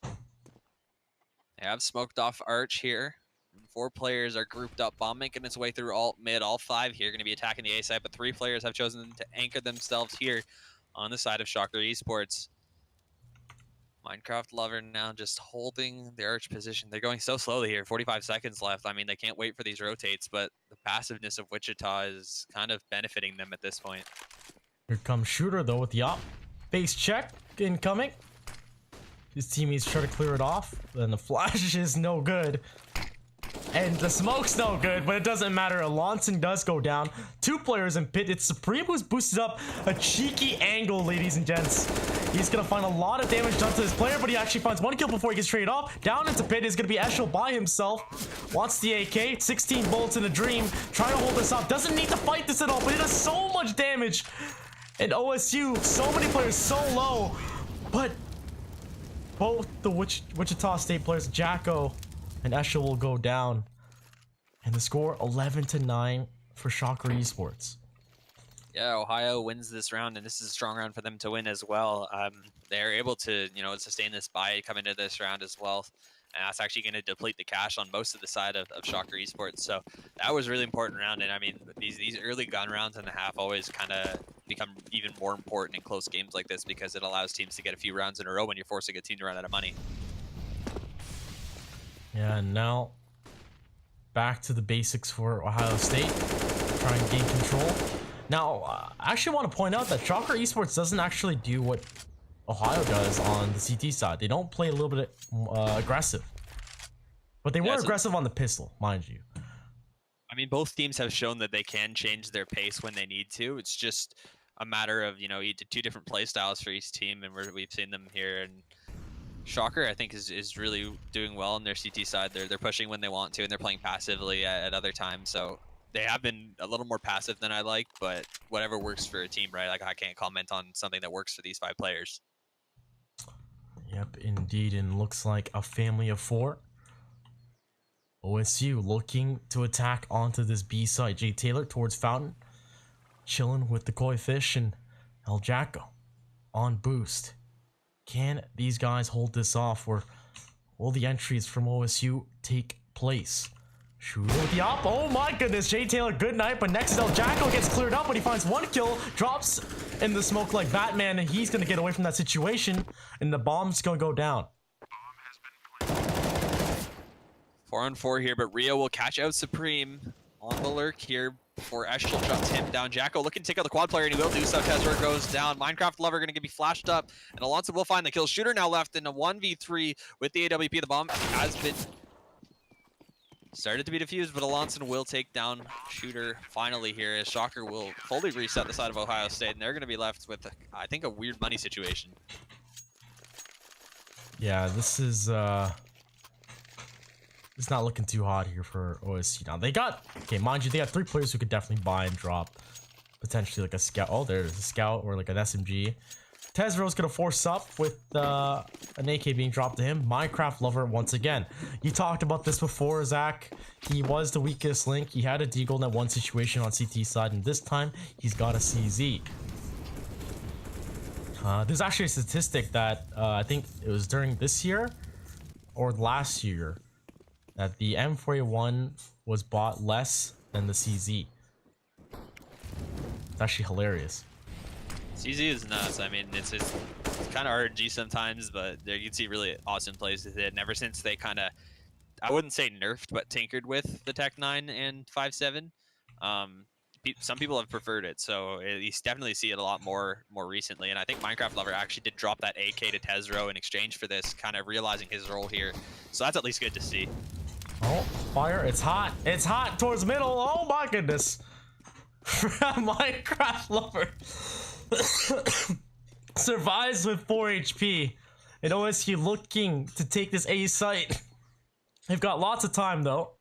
They have smoked off Arch here. 4 players are grouped up. Bomb making its way through alt mid. All 5 here going to be attacking the A side, but 3 players have chosen to anchor themselves here on the side of Shocker Esports. Minecraft Lover now just holding the Arch position. They're going so slowly here. 45 seconds left. I mean, they can't wait for these rotates, but the passiveness of Wichita is kind of benefiting them at this point. Here comes Shooter though with the op. Base check incoming. His teammates try to clear it off, and the flash is no good. And the smoke's no good, but it doesn't matter. Alonson does go down. 2 players in pit. It's Supreme who's boosted up a cheeky angle, ladies and gents. He's gonna find a lot of damage done to this player, but he actually finds 1 kill before he gets traded off. Down into pit is gonna be Eshel by himself. Wants the AK. 16 bullets in a dream. Trying to hold this up. Doesn't need to fight this at all, but it does so much damage. And OSU, so many players so low, but both the Wichita State players, Jacko and Eshel, will go down. And the score 11-9 for Shocker Esports. Yeah, Ohio wins this round, and this is a strong round for them to win as well. They're able to, you know, sustain this bye coming into this round as well. And that's actually going to deplete the cash on most of the side of Shocker Esports. So that was a really important round. And I mean, these early gun rounds in the half always kind of become even more important in close games like this because it allows teams to get a few rounds in a row when you're forcing a team to run out of money. Yeah, and now back to the basics for Ohio State. Try and gain control. Now, I actually want to point out that Shocker Esports doesn't actually do what Ohio does on the CT side. They don't play a little bit aggressive. But they were aggressive on the pistol, mind you. I mean, both teams have shown that they can change their pace when they need to. It's just a matter of, you know, 2 different play styles for each team, and we've seen them here. And Shocker, I think, is really doing well on their CT side. They're pushing when they want to, and they're playing passively at other times. So they have been a little more passive than I like, but whatever works for a team, right? Like, I can't comment on something that works for these 5 players. Yep, indeed, and looks like a family of 4. OSU looking to attack onto this B side. Jay Taylor towards Fountain, chilling with the Koi Fish and El Jacko on boost. Can these guys hold this off, or will the entries from OSU take place? Shooter with the op. Oh my goodness, Jay Taylor, good night. But next, El Jacko gets cleared up, but he finds 1 kill, drops in the smoke like Batman, and he's gonna get away from that situation, and the bomb's gonna go down. 4 on 4 here, but Rio will catch out Supreme on the lurk here before Eshel drops him down. Jacko looking to take out the quad player, and he will do so. Tezro goes down. Minecraft Lover going to be flashed up, and Alonso will find the kill. Shooter now left in a 1v3 with the AWP. The bomb has been started to be defused, but Alonso will take down Shooter finally here, as Shocker will fully reset the side of Ohio State, and they're going to be left with, I think, a weird money situation. Yeah, this is it's not looking too hot here for OSU. Now they got, okay, mind you, they got 3 players who could definitely buy and drop potentially like a scout. Oh, there's a scout or like an SMG. Tezro's gonna force up with an AK being dropped to him. Minecraft Lover once again. You talked about this before, Zach. He was the weakest link. He had a deagle in that one situation on CT side, and this time he's got a CZ. There's actually a statistic that I think it was during this year or last year that the M4A1 was bought less than the CZ. It's actually hilarious. CZ is nuts. I mean, it's kind of RNG sometimes, but there you can see really awesome plays with it. And ever since they kind of, I wouldn't say nerfed, but tinkered with the Tech 9 and 5.7, some people have preferred it. So you definitely see it a lot more recently. And I think Minecraft Lover actually did drop that AK to Tezro in exchange for this, kind of realizing his role here. So that's at least good to see. Oh, fire. It's hot. It's hot towards middle. Oh my goodness. Minecraft Lover survives with 4 HP. And OSU looking to take this A site. They've got lots of time though.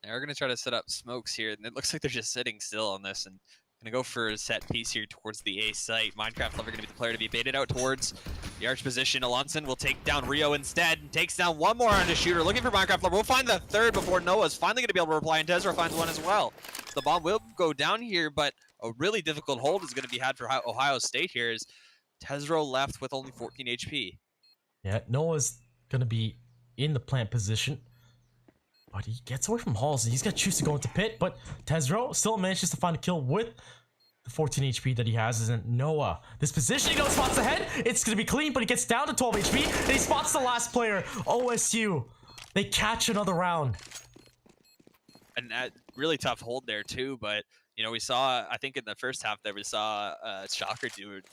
They're going to try to set up smokes here, and it looks like they're just sitting still on this, and going to go for a set piece here towards the A site. Minecraft Lover going to be the player to be baited out towards the arch position. Alonson will take down Rio instead, and takes down one more on the shooter, looking for Minecraft Lover. We'll find the third before Noah's finally going to be able to reply, and Tezro finds one as well. The bomb will go down here, but a really difficult hold is going to be had for Ohio State here, as Tezro left with only 14 HP. Yeah, Noah's going to be in the plant position. But he gets away from Halls, and he's going to choose to go into pit. But Tezro still manages to find a kill with the 14 HP that he has. Isn't Noah? This positioning, Noah spots ahead. It's going to be clean, but he gets down to 12 HP. And he spots the last player, OSU. They catch another round. And really tough hold there too, but you know, we saw, I think in the first half there we saw Shocker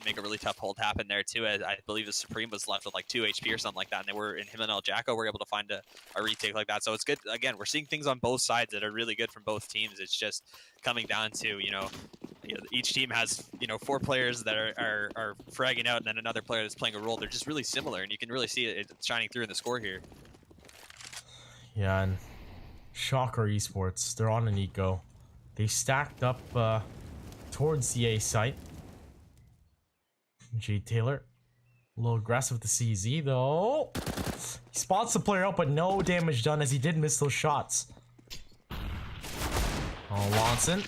make a really tough hold happen there too. I believe the Supreme was left with like 2 HP or something like that, and him and El Jacko were able to find a retake like that. So it's good. Again, we're seeing things on both sides that are really good from both teams. It's just coming down to, each team has, 4 players that are fragging out, and then another player that's playing a role. They're just really similar, and you can really see it shining through in the score here. Yeah, and Shocker Esports, they're on an eco. They stacked up towards the A site. J Taylor, a little aggressive with the CZ though. He spots the player out, but no damage done as he did miss those shots. Oh, Lawson,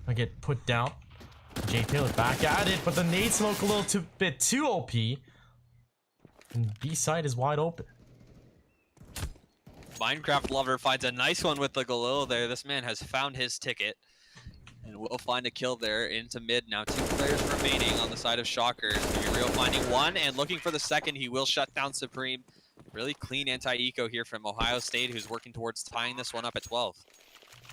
I get put down. J Taylor back at it, but the nade smoke a little bit too OP. And B side is wide open. Minecraft Lover finds a nice one with the Galil there. This man has found his ticket. And we'll find a kill there into mid. Now 2 players remaining on the side of Shocker. Rio finding one and looking for the second. He will shut down Supreme. Really clean anti-eco here from Ohio State, who's working towards tying this one up at 12.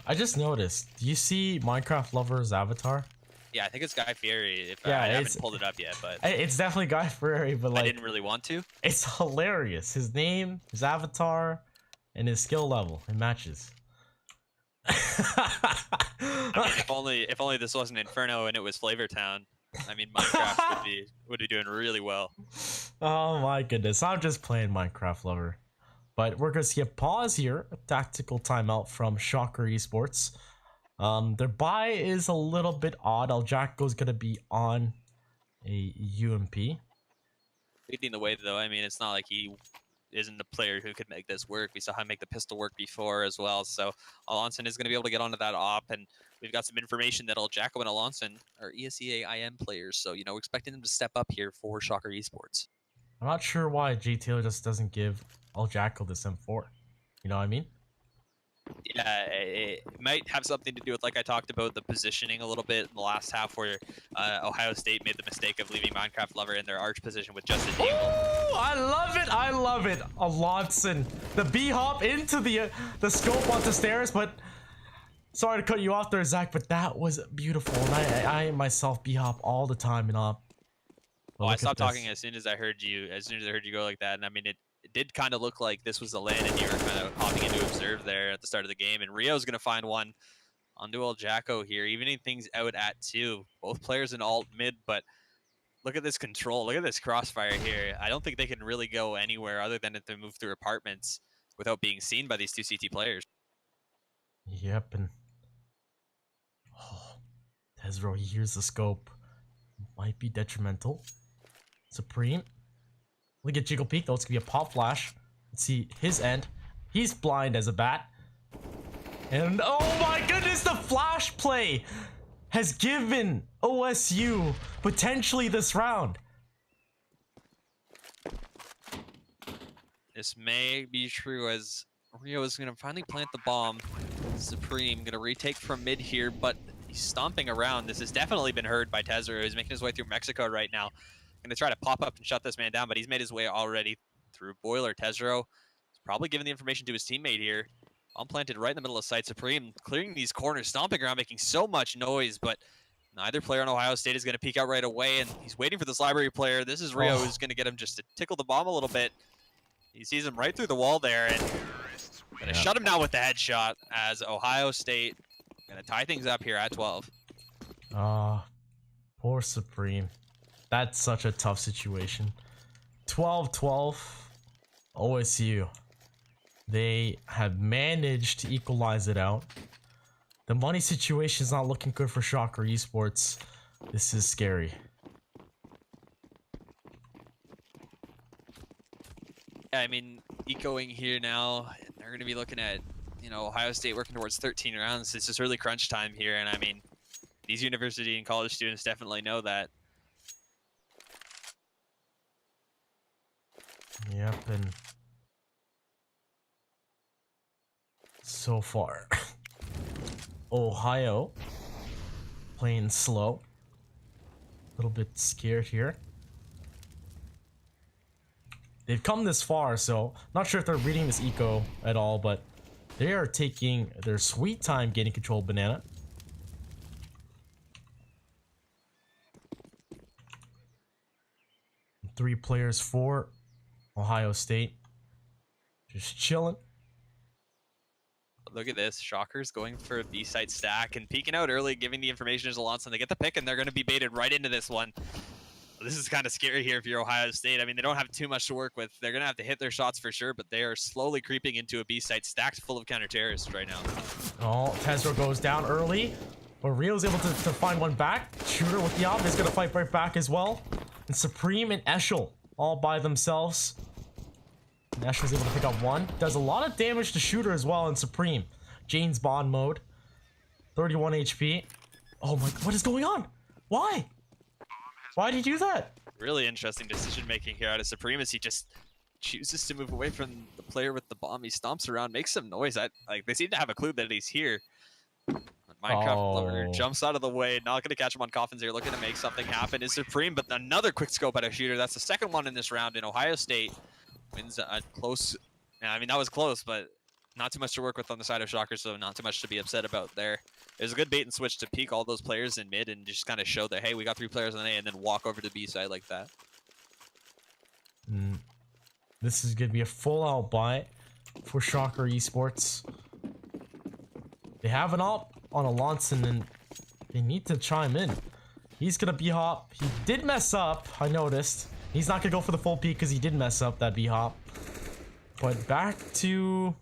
I just noticed. Do you see Minecraft Lover's avatar? Yeah, I think it's Guy Fieri. I haven't pulled it up yet, but it's definitely Guy Fieri. But like, I didn't really want to. It's hilarious. His name, his avatar, and his skill level. It matches. I mean, if only this wasn't Inferno and it was Flavortown. I mean, Minecraft would be doing really well. Oh my goodness, I'm just playing Minecraft Lover. But we're gonna see a pause here, a tactical timeout from Shocker Esports. Their buy is a little bit odd. El Jacko's gonna be on a UMP. Leading the way though, I mean, it's not like he isn't the player who could make this work. We saw him make the pistol work before as well. So Alonson is going to be able to get onto that op, and we've got some information that El Jacko and Alonson are ESEA IM players. So, expecting them to step up here for Shocker Esports. I'm not sure why J Taylor just doesn't give El Jacko this M4. You know what I mean? Yeah, it might have something to do with, like I talked about, the positioning a little bit in the last half where Ohio State made the mistake of leaving Minecraft Lover in their arch position with just a deagle. Ooh, I love it. I love it. Alonson, the B-hop into the scope onto stairs, but sorry to cut you off there, Zach, but that was beautiful. And I myself B-hop all the time and up. Oh, I stopped talking as soon as I heard you. As soon as I heard you go like that, and I mean it did kind of look like this was the lane, and you were kind of hopping into observe there at the start of the game. And Rio's going to find one onto El Jacko here, evening things out at 2. Both players in alt mid, but look at this control. Look at this crossfire here. I don't think they can really go anywhere other than to move through apartments without being seen by these 2 CT players. Yep, and Tezro, he hears the scope. Might be detrimental. Supreme. Look at Jiggle Peak though, it's gonna be a pop flash. Let's see his end. He's blind as a bat. And oh my goodness, the flash play has given OSU potentially this round. This may be true as Rio is going to finally plant the bomb. Supreme going to retake from mid here, but he's stomping around. This has definitely been heard by Tezro, who's making his way through Mexico right now. Going to try to pop up and shut this man down, but he's made his way already through Boiler. Tezro is probably giving the information to his teammate here. Bomb planted right in the middle of site. Supreme clearing these corners, stomping around, making so much noise, but neither player on Ohio State is going to peek out right away, and he's waiting for this library player. This is Rio who's going to get him just to tickle the bomb a little bit. He sees him right through the wall there, and going to shut him down with the headshot as Ohio State going to tie things up here at 12. Poor Supreme. That's such a tough situation. 12-12. OSU. They have managed to equalize it out. The money situation is not looking good for Shocker Esports. This is scary. I mean, ecoing here now, they're going to be looking at, you know, Ohio State working towards 13 rounds. This is really crunch time here, and I mean, these university and college students definitely know that. Yep, and so far, Ohio playing slow. A little bit scared here. They've come this far, so not sure if they're reading this eco at all, but they are taking their sweet time getting control of Banana. Three players for Ohio State. Just chilling. Look at this. Shockers going for a B-side stack and peeking out early, giving the information to Alonso. They get the pick, and they're going to be baited right into this one. This is kind of scary here if you're Ohio State. I mean, they don't have too much to work with. They're going to have to hit their shots for sure, but they are slowly creeping into a B-site stacked full of counter-terrorists right now. Oh, Tezro goes down early, but Rio's able to find one back. Shooter with the op is going to fight right back as well. And Supreme and Eshel all by themselves. And Eshel's able to pick up one. Does a lot of damage to Shooter as well in Supreme. Jane's Bond mode. 31 HP. Oh my, what is going on? Why? Why did he do that? Really interesting decision making here out of Supreme as he just chooses to move away from the player with the bomb. He stomps around, makes some noise. Like they seem to have a clue that he's here. Minecraft Lover jumps out of the way, not going to catch him on coffins here, looking to make something happen. Is Supreme, but another quick scope out of Shooter. That's the second one in this round, in Ohio State wins a close. Yeah, I mean, that was close, but not too much to work with on the side of Shocker, so not too much to be upset about there. It was a good bait and switch to peek all those players in mid and just kind of show that, hey, we got 3 players on A, and then walk over to the B side like that. This is going to be a full-out buy for Shocker Esports. They have an op on Alonson, and they need to chime in. He's going to B-hop. He did mess up, I noticed. He's not going to go for the full peek because he did mess up that B-hop. But back to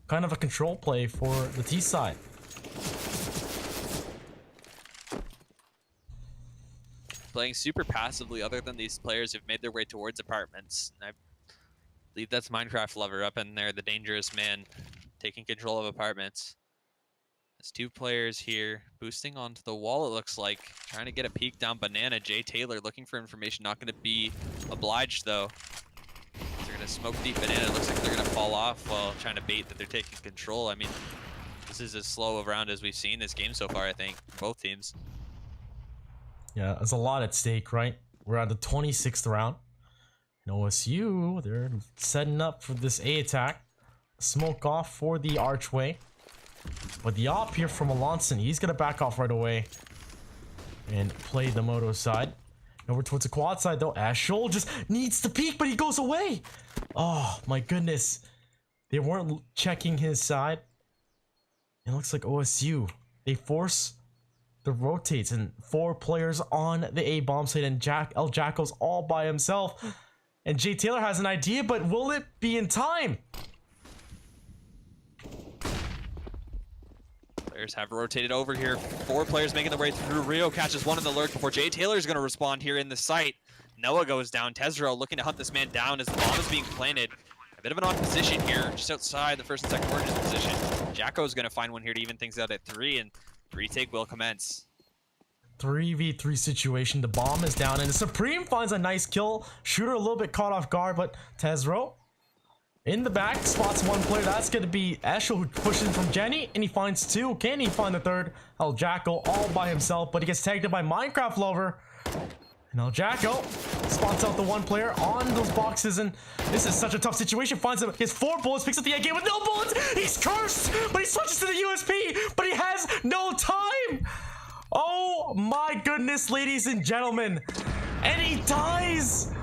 kind of a control play for the T side. Playing super passively, other than these players who've made their way towards apartments. And I believe that's Minecraft Lover up in there, the dangerous man, taking control of apartments. There's 2 players here, boosting onto the wall, it looks like. Trying to get a peek down Banana. Jay Taylor looking for information, not going to be obliged, though. They're going to smoke deep Banana. It looks like they're going to fall off while trying to bait that they're taking control. I mean, this is as slow a round as we've seen this game so far, I think, both teams. Yeah, there's a lot at stake, right? We're at the 26th round. And OSU, they're setting up for this A attack. Smoke off for the archway. But the op here from Alonson, he's going to back off right away and play the moto side. Over towards the quad side, though. Eshel just needs to peek, but he goes away. Oh, my goodness. They weren't checking his side. It looks like OSU. They force the rotates, and 4 players on the A bomb site, and El Jacko's all by himself. And Jay Taylor has an idea, but will it be in time? Players have rotated over here. 4 players making their way through. Rio catches one in the lurk before Jay Taylor is going to respond here in the site. Noah goes down. Tezro looking to hunt this man down as the bomb is being planted. A bit of an odd position here, just outside the first and second origins position. Jacko's going to find one here to even things out at 3, and retake will commence. 3v3 situation. The bomb is down, and the Supreme finds a nice kill. Shooter a little bit caught off guard, but Tezro In the back, spots one player. That's going to be Eshel, who pushes in from Jenny, and he finds two. Can he find the third? El Jacko all by himself, but he gets tagged in by Minecraft Lover. And El Jacko spots out the one player on those boxes, and this is such a tough situation. Finds him. He has 4 bullets, picks up the AK with no bullets. He's cursed, but he switches to the USP, but he has no time. Oh my goodness, ladies and gentlemen. And he dies.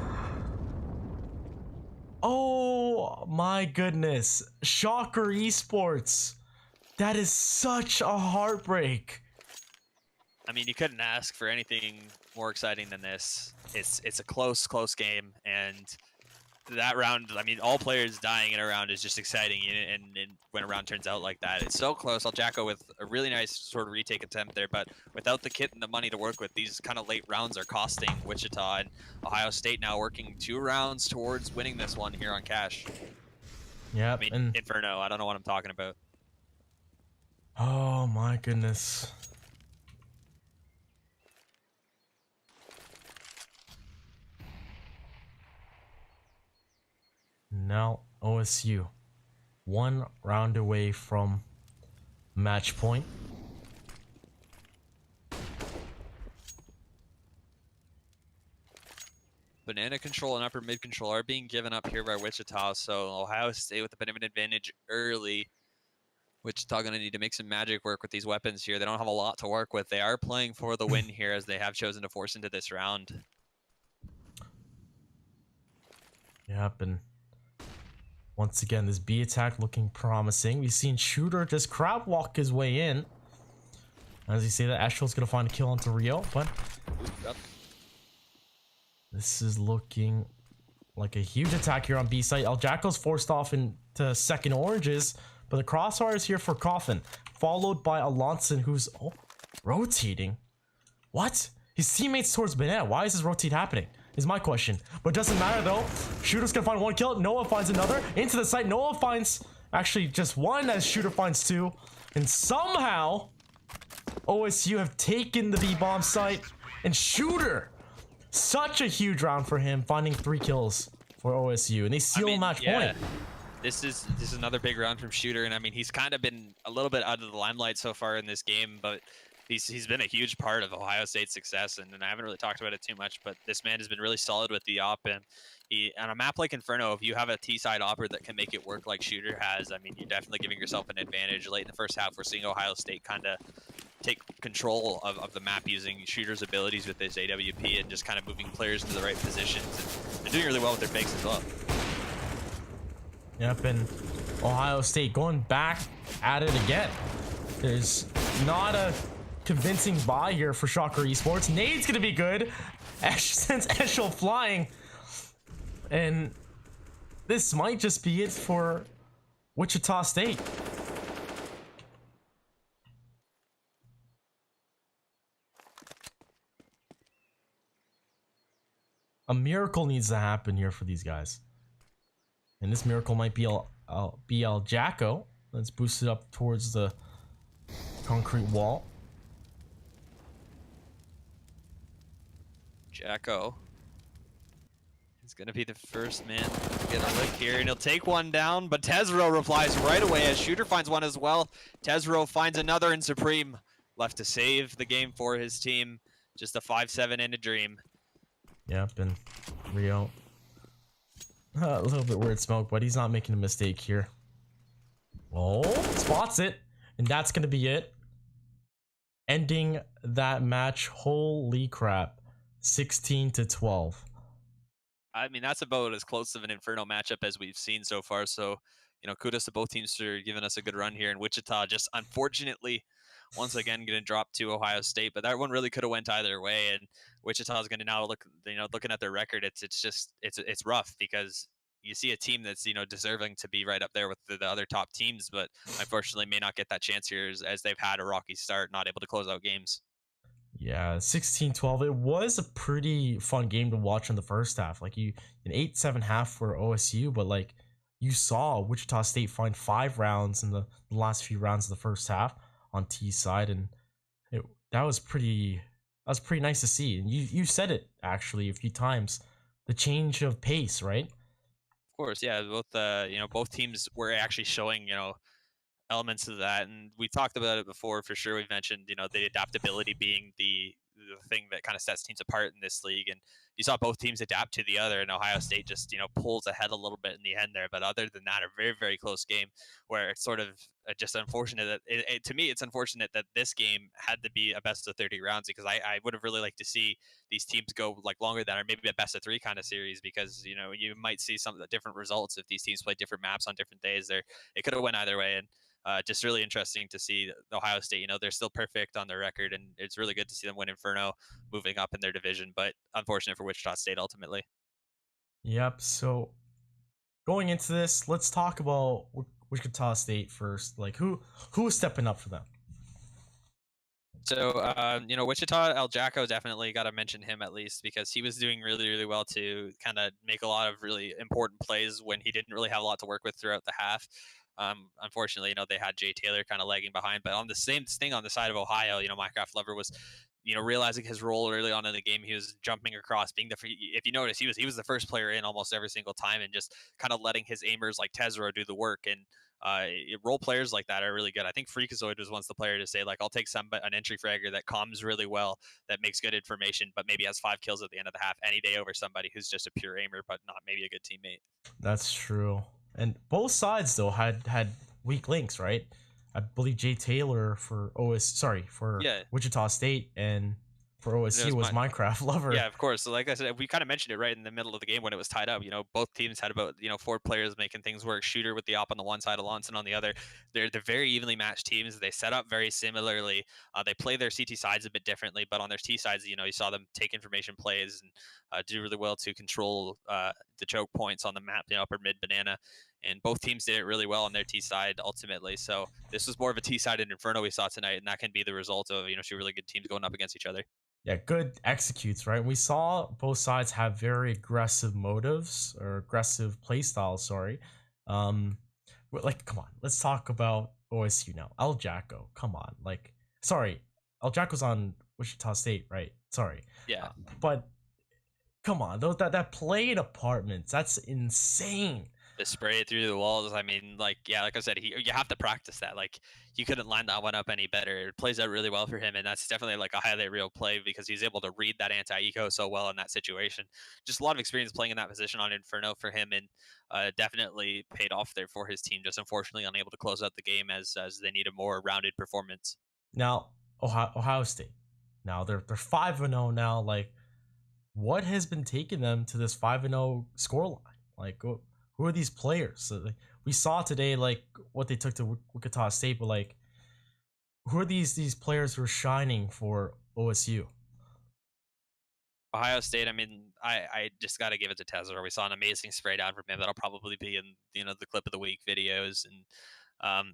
Oh my goodness. Shocker Esports. That is such a heartbreak. I mean, you couldn't ask for anything more exciting than this. It's a close game, and that round, I mean, all players dying in a round is just exciting, and when a round turns out like that, it's so close. El Jacko with a really nice sort of retake attempt there, but without the kit and the money to work with, these kind of late rounds are costing Wichita, and Ohio State now working 2 rounds towards winning this one here on Cash. Yeah, I mean, and Inferno, I don't know what I'm talking about. oh my goodness. Now OSU 1 round away from match point. Banana control and upper mid control are being given up here by Wichita, so Ohio State with a bit of an advantage early. Wichita going to need to make some magic work with these weapons here. They don't have a lot to work with. They are playing for the win here, as they have chosen to force into this round. Yep, and once again, this B attack looking promising. We've seen Shooter just crab walk his way in. As you say that, Eshel's going to find a kill onto Rio, but Yep. this is looking like a huge attack here on B site. El Jacko's forced off into second oranges, but the crossfire is here for Coffin, followed by Alonson, who's rotating. What? His teammates towards Banana. Why is this rotate happening? Is my question. But it doesn't matter though. Shooter's gonna find 1 kill. Noah finds another. Into the site. Noah finds actually just 1 as Shooter finds 2. And somehow OSU have taken the B-bomb site. And Shooter, such a huge round for him, finding 3 kills for OSU. And they seal match point. This is another big round from Shooter, and I mean, he's kind of been a little bit out of the limelight so far in this game, but he's been a huge part of Ohio State's success, and I haven't really talked about it too much, but this man has been really solid with the op, and on a map like Inferno, if you have a T-side opper that can make it work like Shooter has, I mean, you're definitely giving yourself an advantage. Late in the first half, we're seeing Ohio State kind of take control of the map using Shooter's abilities with this AWP and just kind of moving players into the right positions, and they're doing really well with their fakes as well. Yep, and Ohio State going back at it again. There's not a convincing buy here for Shocker Esports. Nade's gonna be good. Sends Eshel flying. And this might just be it for Wichita State. A miracle needs to happen here for these guys. And this miracle might be El Jacko. Let's boost it up towards the concrete wall. Jacko is going to be the first man to get a lick here, and he'll take 1 down, but Tesro replies right away as Shooter finds 1 as well. Tesro finds another, and Supreme left to save the game for his team. Just a 5-7 in a dream. Yep, and Rio. A little bit weird smoke, but he's not making a mistake here. Oh, spots it. And that's going to be it. Ending that match. Holy crap. 16-12. I mean, that's about as close of an Inferno matchup as we've seen so far. So, you know, kudos to both teams for giving us a good run here. And Wichita just unfortunately once again going to drop to Ohio State, but that one really could have went either way. And Wichita is going to now look, you know, looking at their record, it's rough because you see a team that's, you know, deserving to be right up there with the other top teams, but unfortunately may not get that chance here as they've had a rocky start, not able to close out games. Yeah, 16-12. It was a pretty fun game to watch in the first half. Like an 8-7 half for OSU, but like you saw Wichita State find 5 rounds in the last few rounds of the first half on T side, and that was pretty nice to see. And you said it actually a few times, the change of pace, right? course, yeah. Both teams were actually showing elements of that, and we talked about it before for sure. We've mentioned the adaptability being the thing that kind of sets teams apart in this league, and you saw both teams adapt to the other, and Ohio State just pulls ahead a little bit in the end there. But other than that, a very very close game where it's sort of just unfortunate that to me it's unfortunate that this game had to be a best of 30 rounds, because I would have really liked to see these teams go like longer than, or maybe a best of three kind of series, because you might see some of the different results if these teams play different maps on different days. There, it could have went either way, and just really interesting to see Ohio State. They're still perfect on their record, and it's really good to see them win Inferno, moving up in their division. But unfortunate for Wichita State ultimately. Yep. So going into this, let's talk about Wichita State first. Like who's stepping up for them? So, Wichita, El Jacko, definitely got to mention him at least, because he was doing really, really well to kind of make a lot of really important plays when he didn't really have a lot to work with throughout the half. Unfortunately, they had Jay Taylor kind of lagging behind. But on the same thing on the side of Ohio, Minecraft Lover was, realizing his role early on in the game. He was jumping across, being the if you notice, he was the first player in almost every single time, and just kind of letting his aimers like Tezro do the work. And role players like that are really good. I think Freakazoid was once the player to say, like, I'll take an entry fragger that comms really well, that makes good information, but maybe has 5 kills at the end of the half any day over somebody who's just a pure aimer, but not maybe a good teammate. That's true. And both sides though had weak links, right? I believe Jay Taylor for Yeah, Wichita State, and for OSU was Minecraft Lover. Yeah, of course. So like I said, we kind of mentioned it right in the middle of the game when it was tied up. Both teams had about 4 players making things work. Shooter with the op on the one side, Alonson on the other. They're very evenly matched teams. They set up very similarly. They play their CT sides a bit differently, but on their T sides, you saw them take information plays and do really well to control the choke points on the map, upper mid banana. And both teams did it really well on their T side ultimately. So this was more of a T sided Inferno we saw tonight, and that can be the result of 2 really good teams going up against each other. Yeah, good executes, right? We saw both sides have very aggressive motives or aggressive play styles, sorry. Like, come on, let's talk about OSU now. El Jacko, come on. Like, sorry, El Jacko's on Wichita State, right? Sorry. Yeah. But come on, those that play in apartments, that's insane. The spray through the walls. I mean, like I said, you have to practice that. Like, you couldn't line that one up any better. It plays out really well for him, and that's definitely like a highlight reel play, because he's able to read that anti-eco so well in that situation. Just a lot of experience playing in that position on Inferno for him, and definitely paid off there for his team. Just unfortunately unable to close out the game as they need a more rounded performance. Now, Ohio State. Now they're 5-0 now. Like, what has been taking them to this 5-0 scoreline? Like, who are these players? So, like, we saw today, like, what they took to Wichita State, but like, who are these players who are shining for OSU? Ohio State, I mean, I just got to give it to Tesla. We saw an amazing spray down from him that'll probably be in the clip of the week videos, and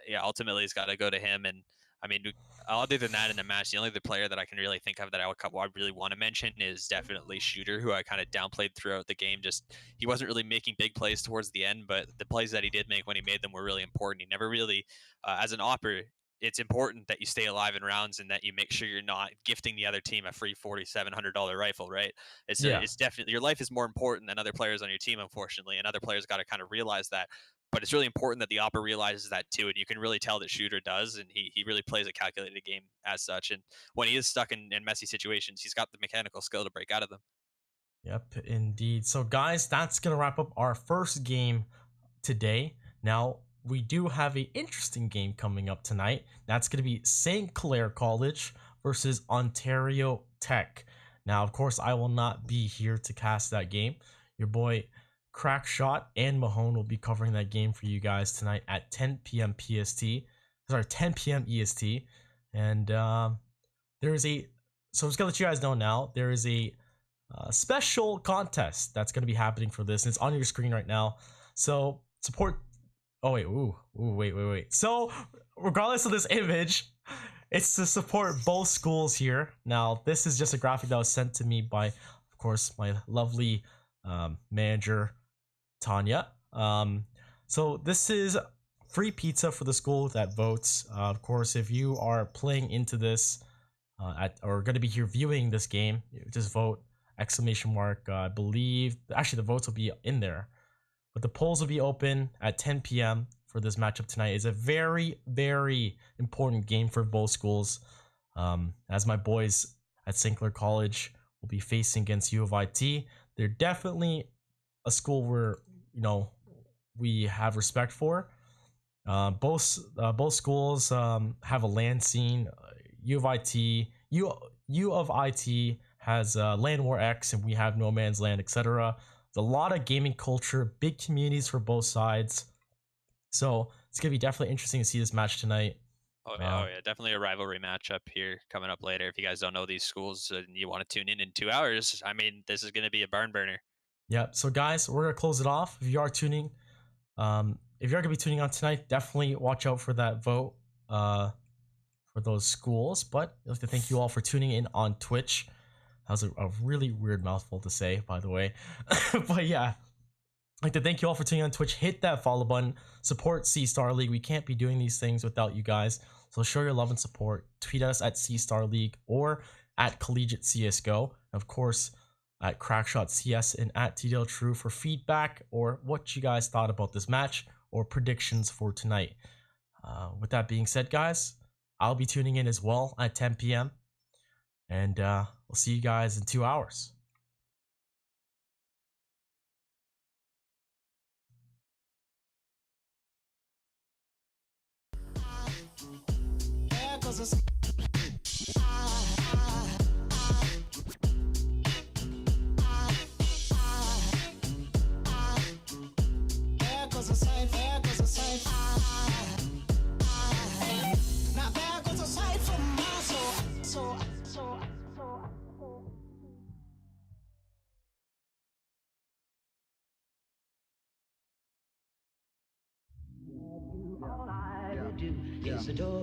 yeah, ultimately it's got to go to him. And I mean, other than that in the match, the only other player that I can really think of that I really want to mention is definitely Shooter, who I kind of downplayed throughout the game. Just he wasn't really making big plays towards the end, but the plays that he did make when he made them were really important. He never really, as an opper, it's important that you stay alive in rounds and that you make sure you're not gifting the other team a free $4,700 rifle, right? Yeah. It's definitely, your life is more important than other players on your team, unfortunately, and other players got to kind of realize that. But it's really important that the opper realizes that too, and you can really tell that Shooter does, and he really plays a calculated game as such. And when he is stuck in messy situations, he's got the mechanical skill to break out of them. Yep, indeed. So, guys, that's gonna wrap up our first game today. Now, we do have an interesting game coming up tonight. That's going to be St. Clair College versus Ontario Tech. Now, of course, I will not be here to cast that game. Your boy Crackshot and Mahone will be covering that game for you guys tonight at 10 p.m. PST. Sorry, 10 p.m. EST. And there is a... So I'm just going to let you guys know now, there is a special contest that's going to be happening for this. And it's on your screen right now. So support... Oh, wait. Wait. So, regardless of this image, it's to support both schools here. Now, this is just a graphic that was sent to me by, of course, my lovely manager, Tanya. So, this is free pizza for the school that votes. Of course, if you are playing into this or going to be here viewing this game, just vote ! I believe, actually, the votes will be in there. but the polls will be open at 10 p.m. for this matchup tonight. It's a very, very important game for both schools, as my boys at St. Clair College will be facing against U of IT. They're definitely a school where, you know, we have respect for. Both schools have a land scene. U of IT has Land War X, and we have No Man's Land, etc. There's a lot of gaming culture, big communities for both sides. So it's gonna be definitely interesting to see this match tonight. Oh yeah, definitely a rivalry matchup here coming up later. If you guys don't know these schools and you want to tune in 2 hours, I mean, this is going to be a barn burner. Yep. So guys, we're gonna close it off. If you are tuning, if you're gonna be tuning on tonight, definitely watch out for that vote for those schools. But I'd like to thank you all for tuning in on Twitch. That was a really weird mouthful to say, by the way. But yeah, I'd like to thank you all for tuning on Twitch. Hit that follow button. Support C Star League. We can't be doing these things without you guys. So show your love and support. Tweet us at C Star League or at Collegiate CSGO. Of course, at Crackshot CS and at TDL True for feedback or what you guys thought about this match or predictions for tonight. With that being said, guys, I'll be tuning in as well at 10 p.m. And we'll see you guys in 2 hours. All I do is adore.